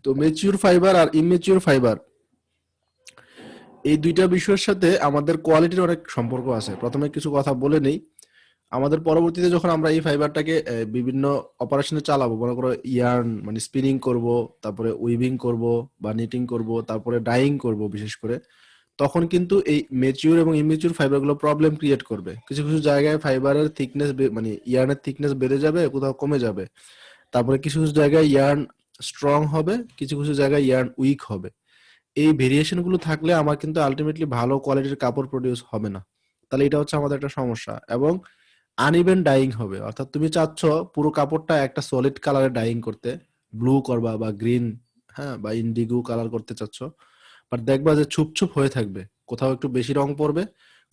তো mature fibre আর immature fibre এই দুইটা বিষয়ের সাথে আমাদের কোয়ালিটির অনেক সম্পর্ক আছে। প্রথমে কিছু কথা বলে নেই। আমাদের পরবর্তীতে যখন আমরা এই ফাইবারটাকে বিভিন্ন অপারেশনে চালাবো, মনে করো ইয়ার্ন মানে স্পিনিং করব, তারপরে উইভিং করব বা নিটিং করব, তারপরে ডাইং করব বিশেষ করে, তখন কিন্তু এই মেচিউর এবং ইমেচিউর ফাইবারগুলো প্রবলেম ক্রিয়েট করবে। কিছু কিছু জায়গায় ফাইবারের থিকনেস মানে ইয়ার্নের থিকনেস বেড়ে যাবে, কোথাও কমে যাবে। তারপরে কিছু কিছু জায়গায় ইয়ার্ন স্ট্রং হবে, কিছু কিছু জায়গায় ইয়ার্ন উইক হবে। এই ভেরিয়েশন গুলো থাকলে আমার কিন্তু আলটিমেটলি ভালো কোয়ালিটির কাপড় প্রডিউস হবে না। তাহলে এটা হচ্ছে আমাদের একটা সমস্যা। এবং আনইভেন ডাইং হবে, অর্থাৎ তুমি চাচ্ছ পুরো কাপড়টা একটা সলিড কালারে ডাইং করতে, ব্লু করবা বা গ্রিন, হ্যাঁ, বা ইন্ডিগো কালার করতে চাচ্ছ, বাট দেখবা যে ছুপ হয়ে থাকবে, কোথাও একটু বেশি রং পড়বে,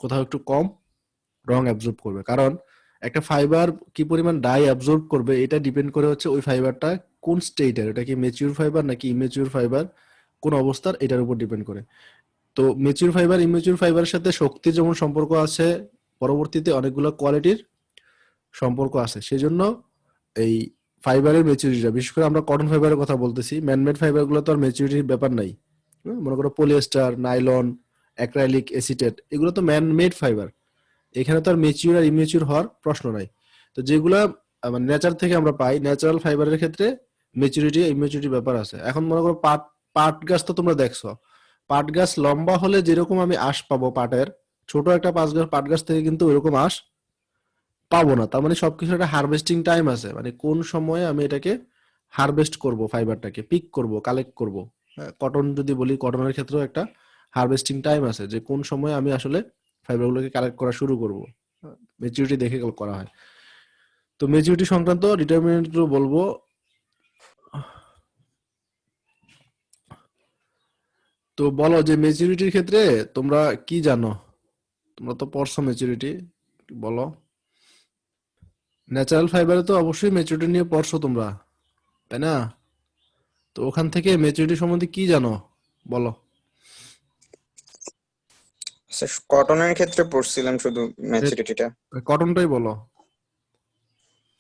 কোথাও একটু কম রং অ্যাবজর্ব করবে। কারণ একটা ফাইবার কি পরিমাণ ডাই অ্যাবজর্ব করবে এটা ডিপেন্ড করে হচ্ছে ওই ফাইবারটা কোন স্টেটের, এটা কি ম্যাচিউর ফাইবার নাকি ইমেচিউর ফাইবার, কোন অবস্থার, এটার উপর ডিপেন্ড করে। তো ম্যাচিউর ফাইবার ইমেচিউর ফাইবারের সাথে শক্তির যেমন সম্পর্ক আছে, পরবর্তীতে অনেকগুলো কোয়ালিটির সম্পর্ক আছে। সেই জন্য এই ফাইবারের ম্যাচুরিটিটা, বিশেষ করে আমরা কটন ফাইবারের কথা বলতেছি, ম্যানমেড ফাইবারগুলো তো আর ম্যাচুরিটির ব্যাপার নাই। মনে করো পলিয়েস্টার, নাইলন, অ্যাক্রাইলিক, এসিটেট, এগুলো তো ম্যানমেড ফাইবার। এখানে তো আর মেচিউর আর ইমেচিউর হওয়ার প্রশ্ন নাই। তো যেগুলা মানে নেচার থেকে আমরা পাই, ন্যাচারাল ফাইবারের ক্ষেত্রে মেচুরিটি ইমেচুরিটি ব্যাপার আছে। এখন মনে করো পাট, পাট গাছ তো তোমরা দেখছো, পাট গাছ লম্বা হলে যেরকম আমি আঁশ পাবো পাটের, ছোট একটা পাট গাছ থেকে কিন্তু ওইরকম আঁশ পাবো না। তার মানে সবকিছু একটা হারভেস্টিং টাইম আছে, মানে কোন সময়ে আমি এটাকে হারভেস্ট করব, ফাইবারটাকে পিক করব, কালেক্ট করব। কটন যদি বলি, কটনের ক্ষেত্রেও একটা হারভেস্টিং টাইম আছে, যে কোন সময়ে আমি আসলে ফাইবারগুলোকে কালেক্ট করা শুরু করব। মেচুরিটি দেখে করা হয়। তো মেচুরিটি সংক্রান্ত ডিটারমিনেন্ট গুলো বলবো। তো বলো যে মেচুরিটির ক্ষেত্রে তোমরা কি জানো, তোমরা তো পড়ছো মেচুরিটি, বলো। ন্যাচারাল ফাইবারে তো অবশ্যই মেচুরিটি নিয়ে পড়ছো তোমরা, তাই না? তো ওখান থেকে মেচুরিটি সম্বন্ধে কি জানো, বলো। স্যার কটনের ক্ষেত্রে পড়ছিলাম শুধু ম্যাচুরিটিটা। কটনটাই বলো।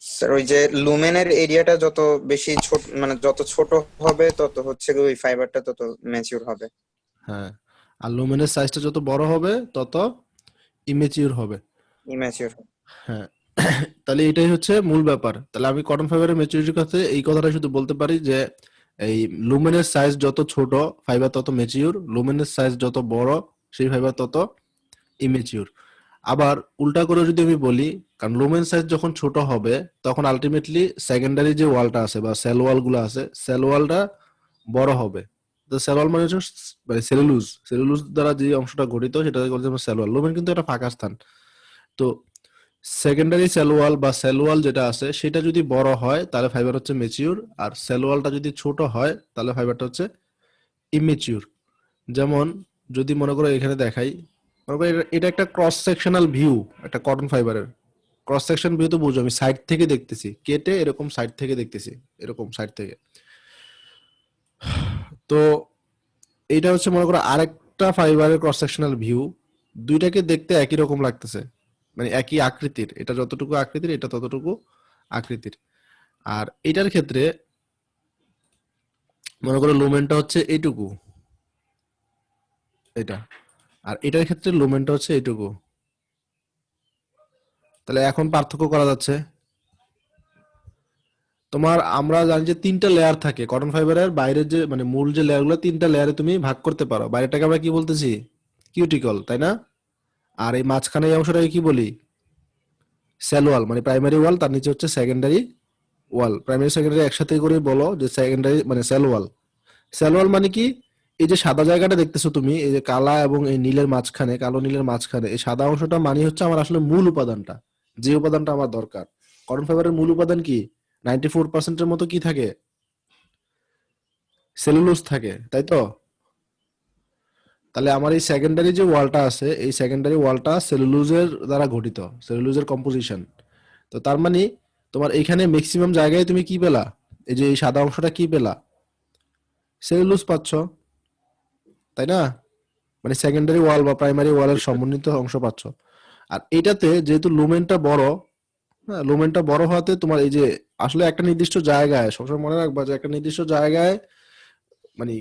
স্যার ওই যে লুমেনের এরিয়াটা যত বেশি ছোট, মানে যত ছোট হবে তত হচ্ছে ওই ফাইবারটা তত ম্যাচিউর হবে। হ্যাঁ, আর লুমেনের সাইজটা যত বড় হবে তত ইমেচিউর হবে। ইম্যাচিউর। হ্যাঁ, তাহলে এটাই হচ্ছে মূল ব্যাপার। তাহলে আমি কটন ফাইবারের ম্যাচুরিটির কাছে এই কথাটা শুধু বলতে পারি যে এই লুমেনের সাইজ যত ছোট ফাইবার তত ম্যাচিউর, লুমেনের সাইজ যত বড় সেই ফাইবার তত ইমেচিউর। আবার উল্টা করে যদি আমি বলি, কারণ লুমেন সাইজ যখন ছোট হবে তখন আলটিমেটলি সেকেন্ডারি যে ওয়ালটা আছে বা সেল ওয়াল গুলো আছে, সেল ওয়ালটা বড় হবে। তো সেল ওয়াল মানে হচ্ছে মানে সেলুলোজ, সেলুলোজ দ্বারা যে অংশটা গঠিত সেটাকে বলতে আমরা সেল ওয়াল। লুমেন কিন্তু একটা ফাঁকা স্থান। তো সেকেন্ডারি সেল ওয়াল বা সেল ওয়াল যেটা আছে সেটা যদি বড় হয় তাহলে ফাইবার হচ্ছে মেচিউর, আর সেল ওয়ালটা যদি ছোট হয় তাহলে ফাইবারটা হচ্ছে ইমেচিউর। যেমন যদি মনে করো এখানে দেখাই, মনে করো এটা একটা ক্রস সেকশনাল ভিউ, একটা কটন ফাইবারের ক্রস সেকশন ভিউ। তো বুঝো আমি সাইড থেকে দেখতেছি, কেটে এরকম সাইড থেকে দেখতেছি, এরকম সাইড থেকে। তো এইটা হচ্ছে মনে করো আরেকটা ফাইবারের ক্রস সেকশনাল ভিউ। দুইটাকে দেখতে একই রকম লাগতেছে, মানে একই আকৃতির, এটা যতটুকু আকৃতির এটা ততটুকু আকৃতির। আর এটার ক্ষেত্রে মনে করো লুমেনটা হচ্ছে এইটুকু, এটা, আর এটার ক্ষেত্রে লুমেনটা হচ্ছে এইটুকু। তাহলে এখন পার্থক্য করা যাচ্ছে। তোমার আমরা জানি যে তিনটা লেয়ার থাকে কটন ফাইবারের, বাইরের যে মানে মূল যে লেয়ার গুলো, তিনটা লেয়ারে তুমি ভাগ করতে পারো। বাইরেটাকে আমরা কি বলতেছি, কিউটিকল, তাই না? আর এই মাঝখানে এই অংশটাকে কি বলি, সেল ওয়াল, মানে প্রাইমারি ওয়াল, তার নিচে হচ্ছে সেকেন্ডারি ওয়াল। প্রাইমারি সেকেন্ডারি একসাথে করে বলো যে সেকেন্ডারি মানে সেল ওয়াল। সেল ওয়াল মানে কি, এই যে সাদা জায়গাটা দেখতেছো তুমি, এই যে কালা এবং এই নীলের মাঝখানে, কালো নীলের মাঝখানে এই সাদা অংশটা মানে হচ্ছে আমার আসলে মূল উপাদানটা, যে উপাদানটা আমার দরকার। কটন ফাইবারের মূল উপাদান কি, 94% মতো কি থাকে, সেলুলোজ থাকে, তাই তো? তাহলে আমার এই সেকেন্ডারি যে ওয়ালটা আছে, এই সেকেন্ডারি ওয়ালটা সেলুলোজের দ্বারা গঠিত, সেলুলোজের কম্পোজিশন। তো তার মানে তোমার এইখানে ম্যাক্সিমাম জায়গায় তুমি কি পেলা, এই যে এই সাদা অংশটা কি পেলা, সেলুলোজ পাচ্ছ, তাই না? মানে সেকেন্ডারি ওয়াল বা প্রাইমারি ওয়ালের সমন্বিত অংশ পাচ্ছ। আর এটাতে যেহেতু লুমেনটা বড়, হ্যাঁ, লুমেনটা বড় হওয়াতে তোমার এই যে আসলে একটা নির্দিষ্ট জায়গায়, সবসময় মনে রাখবা যে একটা নির্দিষ্ট জায়গায় মানে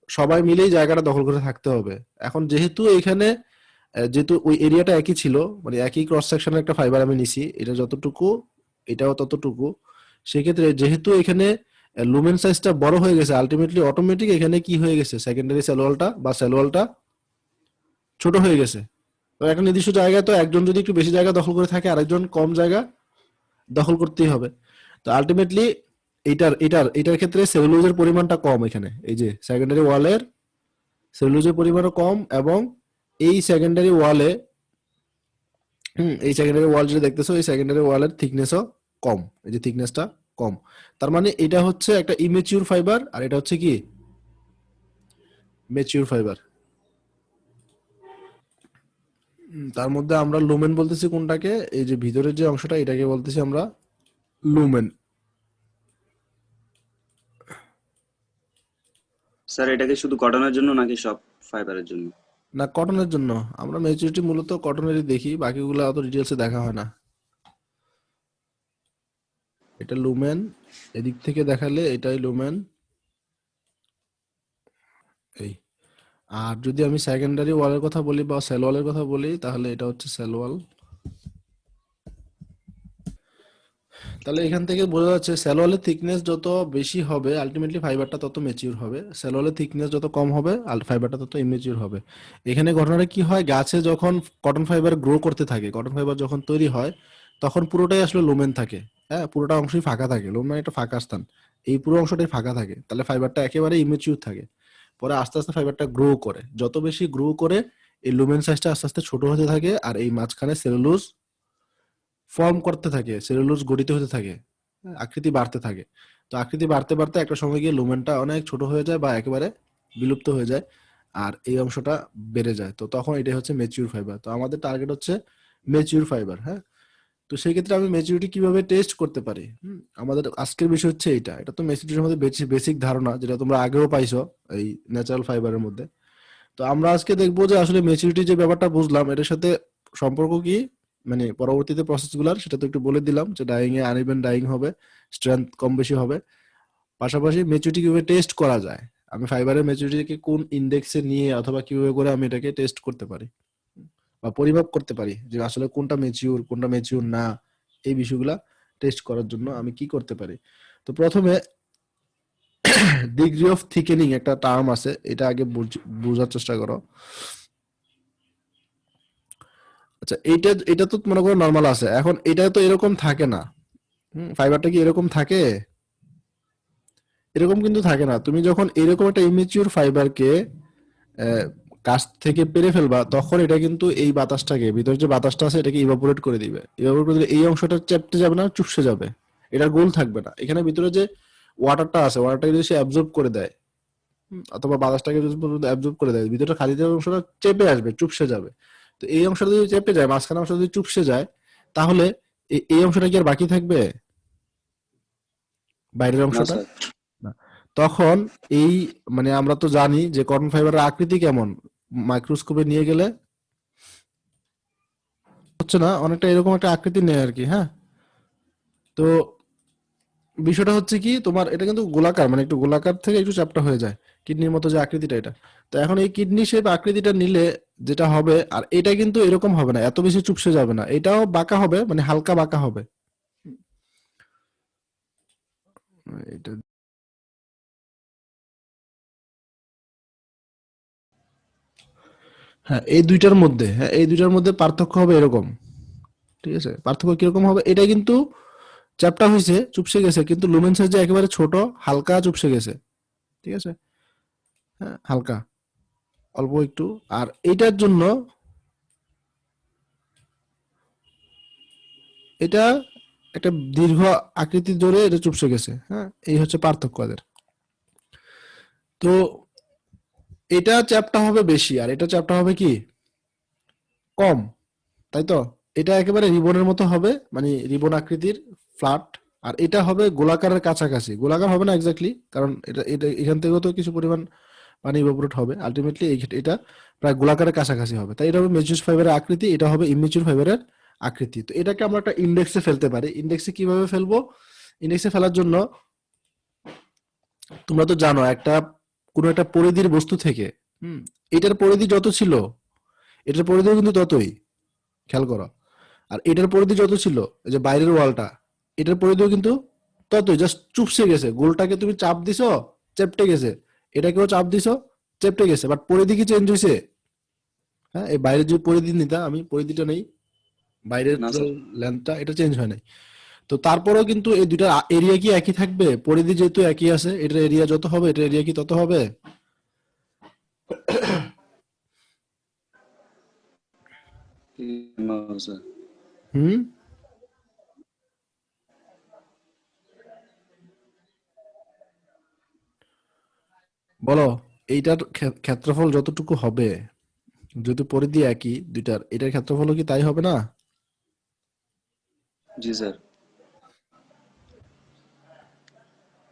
সবাই মিলেই জায়গাটা দখল করে থাকতে হবে। এখন যেহেতু এখানে যেহেতু ওই এরিয়াটা একই ছিল, মানে একই ক্রস সেকশনের একটা ফাইবার আমি নিছি, এটা যতটুকু এটাও ততটুকু, সেক্ষেত্রে যেহেতু এখানে লুমেন সাইজটা বড় হয়ে গেছে, আলটিমেটলি অটোমেটিক এখানে কি হয়ে গেছে, সেকেন্ডারি সেল ওয়ালটা বা সেল ওয়ালটা ছোট হয়ে গেছে। তো একটা নির্দিষ্ট জায়গায় তো একজন যদি একটু বেশি জায়গা দখল করে থাকে, আরেকজন কম জায়গা দখল করতেই হবে। তো আলটিমেটলি এটার ক্ষেত্রে সেলুলোজের পরিমাণটা কম এখানে, এই যে সেকেন্ডারি ওয়ালের সেলুলোজের পরিমাণও কম, এবং এই সেকেন্ডারি ওয়ালে এই সেকেন্ডারি ওয়াল যেটা দেখতেছো, এই সেকেন্ডারি ওয়ালের থিকনেসও কম, এই যে থিকনেসটা কম। তার মানে এটা হচ্ছে একটা ইমেচিউর ফাইবার, আর এটা হচ্ছে কি ম্যাচিউর ফাইবার। তার মধ্যে আমরা লুমেন বলতেছি কোনটাকে, এই যে ভিতরের যে অংশটা এটাকে বলতেছি আমরা লুমেন। স্যার এটা কি শুধু কটনের জন্য নাকি সব ফাইবারের জন্য? না, কটনের জন্য। আমরা ম্যাচুরিটি মূলত কটনেরই দেখি, বাকিগুলো অত ডিটেলসে দেখা হয় না। এটা লুমেন, এদিক থেকে দেখালে এটাই লুমেন, এই। আর যদি আমি সেকেন্ডারি ওয়ালের কথা বলি বা সেল ওয়ালের কথা বলি, তাহলে এটা হচ্ছে সেল ওয়াল। তাহলে এখান থেকে বোঝা যাচ্ছে সেল ওয়ালের থিকনেস যত বেশি হবে, আলটিমেটলি ফাইবারটা তত ম্যাচিউর হবে। সেল ওয়ালের থিকনেস যত কম হবে, ফাইবারটা তত ইমেচিউর হবে। এখানে ঘটনাটা কি হয়, গাছে যখন কটন ফাইবার গ্রো করতে থাকে, কটন ফাইবার যখন তৈরি হয়, তখন পুরোটাই আসলে লুমেন থাকে। হ্যাঁ, পুরোটা অংশই ফাঁকা থাকে, লুমেন একটা ফাঁকা স্থান, এই পুরো অংশটাই ফাঁকা থাকে। তাহলে ফাইবারটা একেবারে ইমেচিউর থাকে। পরে আস্তে আস্তে ফাইবারটা গ্রো করে, যত বেশি গ্রো করে এই লুমেন সাইজটা আস্তে আস্তে ছোট হতে থাকে, আর এই মাঝখানে সেলুলোজ ফর্ম করতে থাকে, সেলুলোজ গঠিত হতে থাকে, হ্যাঁ, আকৃতি বাড়তে থাকে। তো আকৃতি বাড়তে বাড়তে একটা সময় গিয়ে লুমেনটা অনেক ছোট হয়ে যায় বা একেবারে বিলুপ্ত হয়ে যায়, আর এই অংশটা বেড়ে যায়। তো তখন এটাই হচ্ছে মেচিউর ফাইবার। তো আমাদের টার্গেট হচ্ছে মেচিউর ফাইবার। হ্যাঁ, তো সেই ক্ষেত্রে আমি মেচুরিটি কিভাবে টেস্ট করতে পারি, আমাদের আজকের বিষয় হচ্ছে এইটা। এটা তো মেচুরিটির মধ্যে বেসিক ধারণা, যেটা তোমরা আগেও পাইছো এই ন্যাচারাল ফাইবারের মধ্যে। তো আমরা আজকে দেখবো যে আসলে মেচুরিটি যে ব্যাপারটা বুঝলাম, এটার সাথে সম্পর্ক কি, মানে পরবর্তীতে প্রসেসগুলোর, সেটা তো একটু বলে দিলাম যে ডাইং এ আনইভেন ডাইং হবে, স্ট্রেংথ কম বেশি হবে। পাশাপাশি মেচুরিটি কিভাবে টেস্ট করা যায়, আমি ফাইবারের মেচুরিটিকে কোন ইন্ডেক্সে নিয়ে অথবা কিভাবে করে আমি এটাকে টেস্ট করতে পারি বা পরিমাপ করতে পারি যে আসলে কোনটা মেচিউর কোনটা মেচিউর না, এই বিষয়গুলা টেস্ট করার জন্য আমি কি করতে পারি। তো প্রথমে ডিগ্রি অফ থিকেনিং একটা টার্ম আছে, এটা আগে বোঝার চেষ্টা করো। আচ্ছা, এইটা এটা তো মনে করো নর্মাল আছে, এখন এটা তো এরকম থাকে না। ফাইবারটা কি এরকম থাকে? এরকম কিন্তু থাকে না। তুমি যখন এরকম একটা ইমেচিউর ফাইবারকে কাছ থেকে পেরে ফেলবা, তখন এটা কিন্তু এই বাতাসটাকে, ভিতরে যে বাতাসটা আছে এটাকে ইভাপোরেট করে দিবে। ইভাপোরেট করে দিলে এই অংশটা চেপটে যাবে না, চুপসে যাবে, এটার গোল থাকবে না। এখানে ভিতরে যে ওয়াটারটা আছে, ওয়াটারটাকে যদি সে অ্যাবজর্ব করে দেয়, অথবা বাতাসটাকে যদি অ্যাবজর্ব করে দেয়, ভিতরে খালি যে অংশটা চেপে আসবে, চুপসে যাবে। তো এই অংশটা যদি চেপে যায়, মাঝখানে অংশ যদি চুপসে যায়, তাহলে এই অংশটা কি আর বাকি থাকবে, বাইরের না অংশটা? স্যার। না। তখন এই, মানে আমরা তো জানি যে কটন ফাইবারের আকৃতি কেমন, মাইক্রোস্কোপে নিয়ে গেলে হচ্ছে না, অনেকটা এরকম একটা আকৃতি নেয় আর কি। হ্যাঁ, তো বিষয়টা হচ্ছে কি, তোমার এটা কিন্তু গোলাকার, মানে একটু গোলাকার থেকে একটু চ্যাপ্টা হয়ে যায়, কিডনির মতো যে আকৃতিটা এটা। তো এখন এই কিডনি শেপ আকৃতিটা নিলে যেটা হবে, আর এটা কিন্তু এরকম হবে না, এত বেশি চুপসে যাবে না, এটাও বাঁকা হবে, মানে হালকা বাঁকা হবে। এটা, হ্যাঁ, এই দুইটার মধ্যে পার্থক্য হবে এরকম। ঠিক আছে, পার্থক্য কিরকম হবে, এটা কিন্তু চ্যাপ্টা হয়েছে, চুপসে গেছে, কিন্তু লুমেন সাইজ যে একেবারে ছোট, হালকা চুপসে গেছে। ঠিক আছে, হ্যাঁ, হালকা, অল্প একটু। আর এইটার জন্য এটা একটা দীর্ঘ আকৃতি ধরে এটা চুপসে গেছে। হ্যাঁ, এই হচ্ছে পার্থক্য এদের। তো এটা চ্যাপ্টা হবে বেশি, আর এটা চ্যাপ্টা হবে কি কম, তাই তো? এটা একেবারে রিবনের মতো হবে, মানে রিবন আকৃতির, ফ্ল্যাট। আর এটা হবে গোলাকারের কাছাকাছি, গোলাকার হবে না এক্স্যাক্টলি, কারণ এটা এটা এখান থেকেও তো কিছু পরিমাণ পানি ইভাপোরেট হবে। আলটিমেটলি এটা প্রায় গোলাকারের কাছাকাছি হবে। তাই এটা হবে মেচিউর ফাইবারের আকৃতি, এটা হবে ইমেচিউর ফাইবারের আকৃতি। তো এটাকে আমরা একটা ইন্ডেক্সে ফেলতে পারি। ইন্ডেক্সে কিভাবে ফেলবো? ইন্ডেক্সে ফেলার জন্য তোমরা তো জানো একটা কোনো একটা পরিধির বস্তু থেকে, এটার পরিধি যত ছিল এটার পরিধিও কিন্তু ততই, খেয়াল করো। আর এটার পরিধি যত ছিল, এই যে বাইরের ওয়ালটা, এটার পরিধিও কিন্তু ততই, জাস্ট চুপসে গেছে। গোলটাকে তুমি চাপ দিছো, চেপটে গেছে, এটাকেও চাপ দিছো, চেপটে গেছে, বাট পরিধি কি চেঞ্জ হয়েছে? হ্যাঁ, এই বাইরের যে পরিধি নিতা, আমি পরিধিটা নেই, বাইরের না স্যার। লেন্থটা, এটা চেঞ্জ হয় নাই। তো তারপরেও কিন্তু এই দুইটা এরিয়া কি একই থাকবে? পরিধি যেহেতু একই আছে, এটার এরিয়া যত হবে এটার এরিয়া কি তত হবে? না স্যার। হুম, বলো। এইটার ক্ষেত্রফল যতটুকু হবে, যেহেতু পরিধি একই দুইটার, এটার ক্ষেত্রফলও কি তাই হবে না? জি স্যার।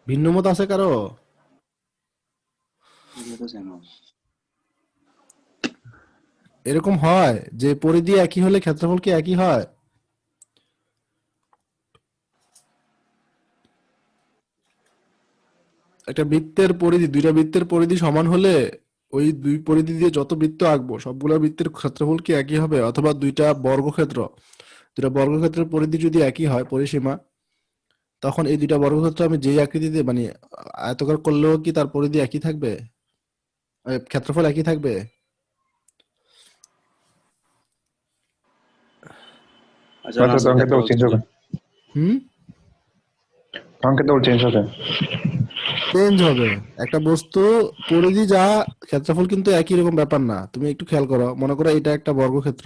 ভিন্ন মত আছে কারো? এটা তো জানো। এরকম হয় যে পরিধি একই হলে ক্ষেত্রফল কি একই হয়? একটা বৃত্তের পরিধি, দুইটা বৃত্তের পরিধি সমান হলে ওই দুই পরিধি দিয়ে যত বৃত্ত আঁকবো সবগুলা বৃত্তের ক্ষেত্রফল কি একই হবে? অথবা দুইটা বর্গক্ষেত্রের পরিধি যদি একই হয়, পরিসীমা, তখন এই দুইটা বর্গক্ষেত্র আমি যেই আকৃতিতে মানে আয়তাকার করলেও কি তার পরিধি একই থাকবে? ক্ষেত্রফল একই থাকবে? আচ্ছা না আচ্ছা, স্যার, তখন কিন্তু ক্ষেত্রফল চেঞ্জ হবে, হুম, তখন কিন্তু চেঞ্জ হবে। চেঞ্জ হবে। একটা বস্তু পরিধি যা, ক্ষেত্রফল কিন্তু একই রকম ব্যাপার না। তুমি একটু খেয়াল করো, মনে করো এটা একটা বর্গক্ষেত্র,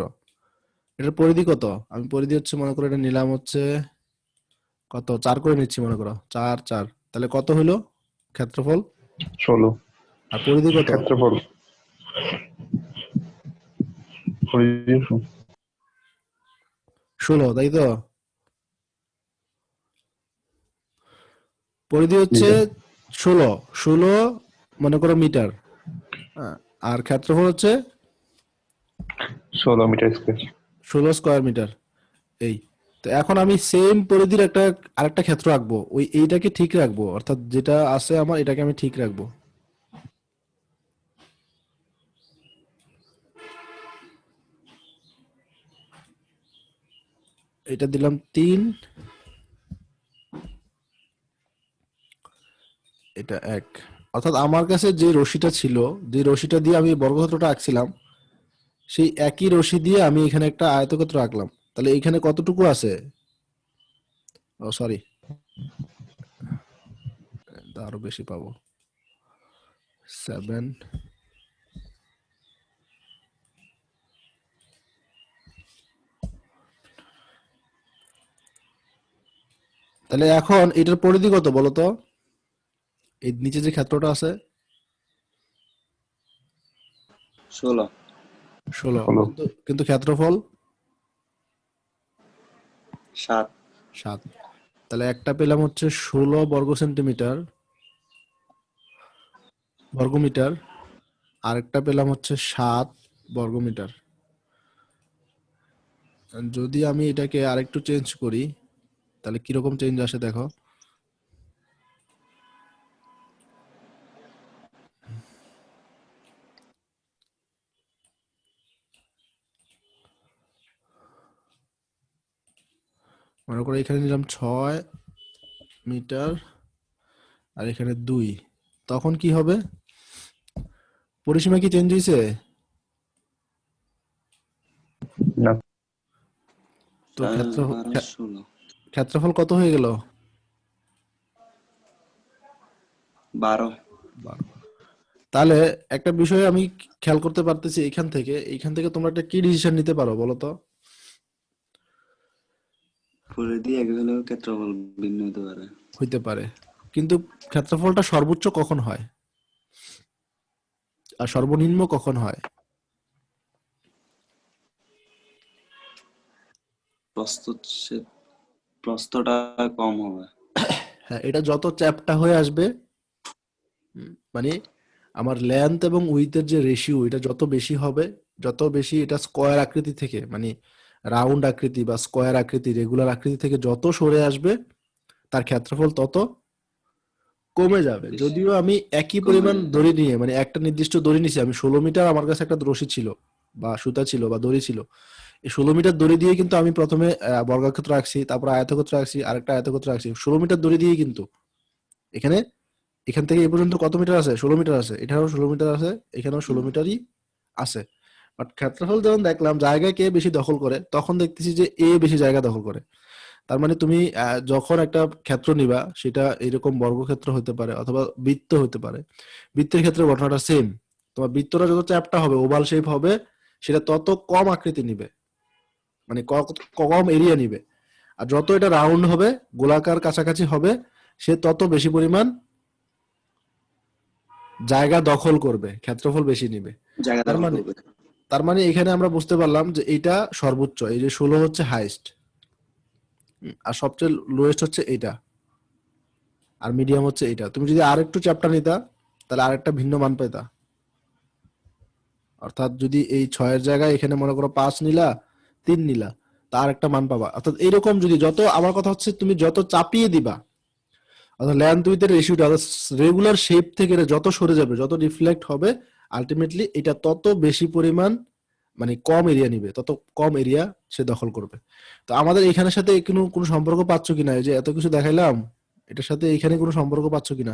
এটার পরিধি কত? আমি পরিধি হচ্ছে, মনে করো এটা নিলাম হচ্ছে কত, 4 করে নিচ্ছি, মনে করো 4 4, তাহলে কত হলো ক্ষেত্রফল? 16 আর পরিধি কত? ক্ষেত্রফল পরিধি 16, তাই তো? পরিধি হচ্ছে স্যার 16, 16 মনে করো মিটার, হ্যাঁ, আর ক্ষেত্রফল হচ্ছে 16 মিটার স্কয়ার। 16 square metre. এই, তো এখন আমি সেম পরিধির আরেকটা ক্ষেত্র আঁকবো, এইটাকে ঠিক রাখবো, অর্থাৎ যেটা আছে আমার এটাকে আমি ঠিক রাখবো। এটা দিলাম 3, এটা 1। অর্থাৎ আমার কাছে যে রশিটা ছিল, যে রশিটা দিয়ে আমি বর্গক্ষেত্রটা আঁকছিলাম, সেই একই রশি দিয়ে আমি এখানে একটা আয়তক্ষেত্র আঁকলাম। তাহলে এখানে কতটুকু আছে? ও সরি, আরো বেশি পাবো, 7। তাহলে এখন এটার পরিধি কত বলো তো? এই নিচে যে ক্ষেত্রটা আছে, 16। 16, 16 কিন্তু ক্ষেত্রফল 7। 7। তাহলে একটা পেলাম হচ্ছে 16 বর্গমিটার, আরেকটা পেলাম হচ্ছে 7 বর্গমিটার। যদি আমি এটাকে আরেকটু চেঞ্জ করি, তাহলে কিরকম চেঞ্জ আসে দেখো। মনে করো এখানে নিলাম 6 মিটার, আর এখানে 2, তখন কি হবে? পরিসীমা কি চেঞ্জ হয়েছে? না, তো 12 16 ক্ষেত্রফল কত হয়ে গেল? 12। 12। তাহলে একটা বিষয় আমি খেয়াল করতে পারতেছি, এইখান থেকে তোমরা একটা কি ডিসিশন নিতে পারো বলো তো? পরিধি এক হলেও ক্ষেত্রফল ভিন্ন হতে পারে। হইতে পারে, কিন্তু ক্ষেত্রফলটা সর্বোচ্চ কখন হয় আর সর্বনিম্ন কখন হয়? প্রস্থ প্রস্থটা কম হবে। হ্যাঁ, এটা যত চ্যাপ্টা হয়ে আসবে, মানে আমার লেন্থ এবং উইথের যে রেশিও, এটা যত বেশি হবে, যত বেশি এটা স্কয়ার আকৃতি থেকে, মানে রাউন্ড আকৃতি বা স্কয়ার আকৃতি, রেগুলার আকৃতি থেকে যত সরে আসবে, তার ক্ষেত্রফল তত কমে যাবে। বেশি যদিও আমি একই কমে পরিমাণ যাবে। দড়ি নিয়ে মানে একটা নির্দিষ্ট দড়ি নিছি, আমি 16 মিটার আমার কাছে একটা রশি ছিল বা সুতা ছিল বা দড়ি ছিল। এই 16 মিটার দড়ি দিয়ে কিন্তু আমি প্রথমে বর্গক্ষেত্র আঁকছি, তারপর আয়তক্ষেত্র আঁকছি, আরেকটা আয়তক্ষেত্র আঁকছি 16 মিটার দড়ি দিয়ে কিন্তু। এখানে এখান থেকে এই পর্যন্ত কত মিটার আছে? 16 মিটার আছে, এখানেও 16 মিটার আছে, এখানেও 16 হুম, মিটারই আছে। বাট ক্ষেত্রফল যখন দেখলাম জায়গা কে বেশি দখল করে, তখন দেখতেছি যে এ বেশি জায়গা দখল করে। তার মানে তুমি যখন একটা ক্ষেত্র নিবা, সেটা এরকম বর্গক্ষেত্র হতে পারে অথবা বৃত্ত হতে পারে। বৃত্তের ক্ষেত্রে ঘটনাটা সেম। তোমার বৃত্তটা যত চ্যাপ্টা হবে, ওভাল শেপ হবে, সেটা তত কম আকৃতি নিবে, মানে কম এরিয়া নিবে। আর যত এটা রাউন্ড হবে, গোলাকার কাছাকাছি হবে, সে তত বেশি পরিমাণ জায়গা দখল করবে, ক্ষেত্রফল বেশি নিবে। জায়গা তার দখল মানে করবে। এখানে আমরা বুঝতে পারলাম যে এটা সর্বোচ্চ, এই যে 16 হচ্ছে হাইস্ট, আর সবচেয়ে লোয়েস্ট হচ্ছে এইটা, আর মিডিয়াম হচ্ছে এইটা। তুমি যদি আর একটু চ্যাপ্টা নিতা, তাহলে আরেকটা ভিন্ন মান পেতা। অর্থাৎ যদি এই 6 এর জায়গায় এখানে মনে করো 5 নিলা, 3 নিলা, তার একটা মান পাবা। অর্থাৎ এরকম যদি যত, আমার কথা হচ্ছে তুমি যত চাপিয়ে দিবা, অর্থাৎ লেন্থ উইথ এর রেশিওটা, অর্থাৎ রেগুলার শেপ থেকে এটা যত সরে যাবে, যত রিফ্লেক্ট হবে, আলটিমেটলি এটা তত বেশি পরিমাণ মানে কম এরিয়া নিবে, তত কম এরিয়া সে দখল করবে। তো আমাদের এখানের সাথে কোনো সম্পর্ক পাচ্ছ কিনা? এই যে এত কিছু দেখাইলাম, এটার সাথে এখানে কোনো সম্পর্ক পাচ্ছ কিনা?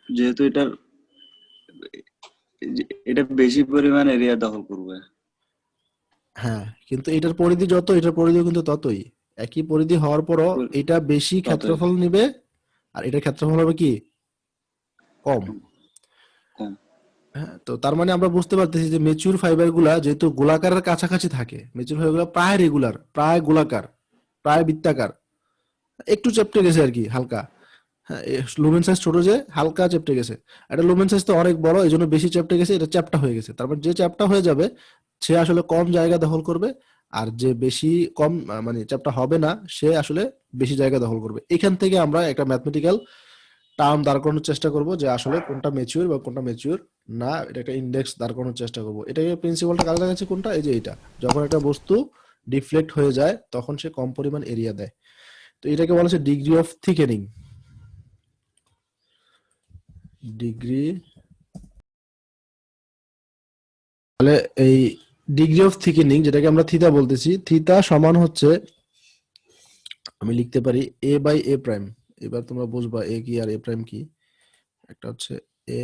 যেহেতু এটা বেশি পরিমাণ এরিয়া দখল করবে। হ্যাঁ, কিন্তু এটার পরিধি যত, এটার পরিধিও কিন্তু ততই। একই পরিধি হওয়ার পরও এটা বেশি ততই ক্ষেত্রফল নিবে, আর এটার ক্ষেত্রফল হবে কি? কম। কম। হ্যাঁ, তো তার মানে আমরা বুঝতে পারতেছি যে মেচিউর ফাইবার গুলা যেহেতু গোলাকারের কাছাকাছি থাকে, মেচিউর ফাইবার গুলা প্রায় রেগুলার, প্রায় গোলাকার, প্রায় বৃত্তাকার, একটু চেপটে গেছে আর কি, হালকা। হ্যাঁ, লুমেন সাইজ ছোট যে হালকা চেপটে গেছে। এটা লুমেন সাইজ তো অনেক বড়, এই জন্য বেশি চেপটে গেছে, এটা চ্যাপ্টা হয়ে গেছে। তারপর যে চ্যাপ্টা হয়ে যাবে, সে আসলে কম জায়গা দখল করবে। আর যে বেশি কম মানে চ্যাপ্টা হবে না, সে আসলে বেশি জায়গা দখল করবে। এখান থেকে আমরা একটা ম্যাথমেটিক্যাল টার্ম দাঁড় করানোর চেষ্টা করব যে আসলে কোনটা ম্যাচিউর বা কোনটা ম্যাচিউর না, এটা একটা ইন্ডেক্স দাঁড় করানোর চেষ্টা করব। এটাকে প্রিন্সিপালটা কাজে লাগাচ্ছে কোনটা? এই যে এটা, যখন একটা বস্তু ডিফ্লেক্ট হয়ে যায়, তখন সে কম পরিমাণ এরিয়া দেয়। তো এটাকে বলা হচ্ছে ডিগ্রি অফ থিকেনিং। ডিগ্রি, তাহলে এই ডিগ্রি অফ থিকেনিং, যেটাকে আমরা থিতা বলতেছি, থিতা সমান হচ্ছে, আমি লিখতে পারি এ বাই এ প্রাইম। এবার তোমরা বুঝবা এ কি আর এ প্রাইম কি। একটা হচ্ছে এ,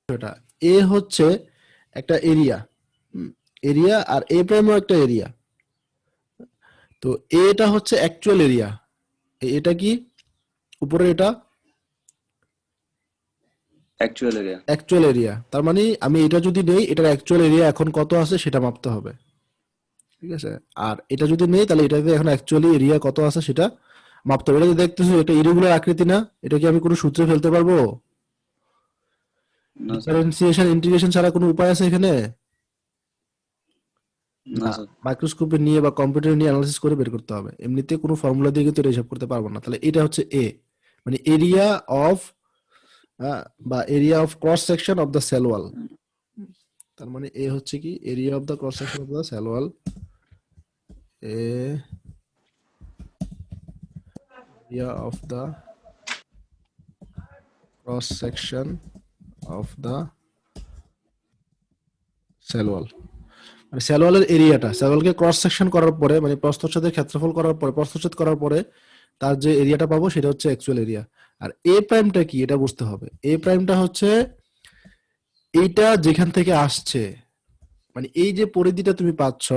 এটা এ হচ্ছে একটা এরিয়া, এরিয়া, আর এ প্রাইমও একটা এরিয়া। তো এটা হচ্ছে অ্যাকচুয়াল এরিয়া। এটা কি? উপরে এটা অ্যাকচুয়াল এরিয়া। Actual area. তার মানে আমি এটা যদি নেই, এটার অ্যাকচুয়াল এরিয়া এখন কত আছে সেটা মাপতে হবে, ঠিক আছে? আর এটা যদি নেই, তাহলে এটাতে এখন অ্যাকচুয়ালি এরিয়া কত আছে সেটা মাপতে হবে। এটা যে দেখতেছো, এটা ইরেগুলার আকৃতি না? এটা কি আমি কোনো সূত্রে ফেলতে পারবো? না স্যার। ডিফারেন্সিয়েশন ইন্টিগ্রেশন ছাড়া কোনো উপায় আছে এখানে? না না। স্যার। মাইক্রোস্কোপে নিয়ে বা কম্পিউটারে নিয়ে অ্যানালাইসিস করে বের করতে হবে। এমনিতে কোনো ফর্মুলা দিয়ে কিন্তু এটা হিসাব করতে পারবো না। তাহলে এটা হচ্ছে এ, মানে এরিয়া অফ, বা area of cross section of the cell wall. তার মানে এ হচ্ছে কি? Area of the cross section of the cell wall. Area of the cross section of the cell wall, মানে সেল ওয়ালের এরিয়াটা, সেল ওয়ালকে ক্রস সেকশন করার পরে, মানে প্রস্থচ্ছেদের ক্ষেত্রফল করার পরে, প্রস্থচ্ছেদ করার পরে তার যে এরিয়াটা পাবো সেটা হচ্ছে অ্যাকচুয়াল এরিয়া। আর এ প্রাইমটা কি এটা বুঝতে হবে। এ প্রাইমটা হচ্ছে এইটা যেখান থেকে আসছে, মানে এই যে পরিধিটা তুমি পাচ্ছ,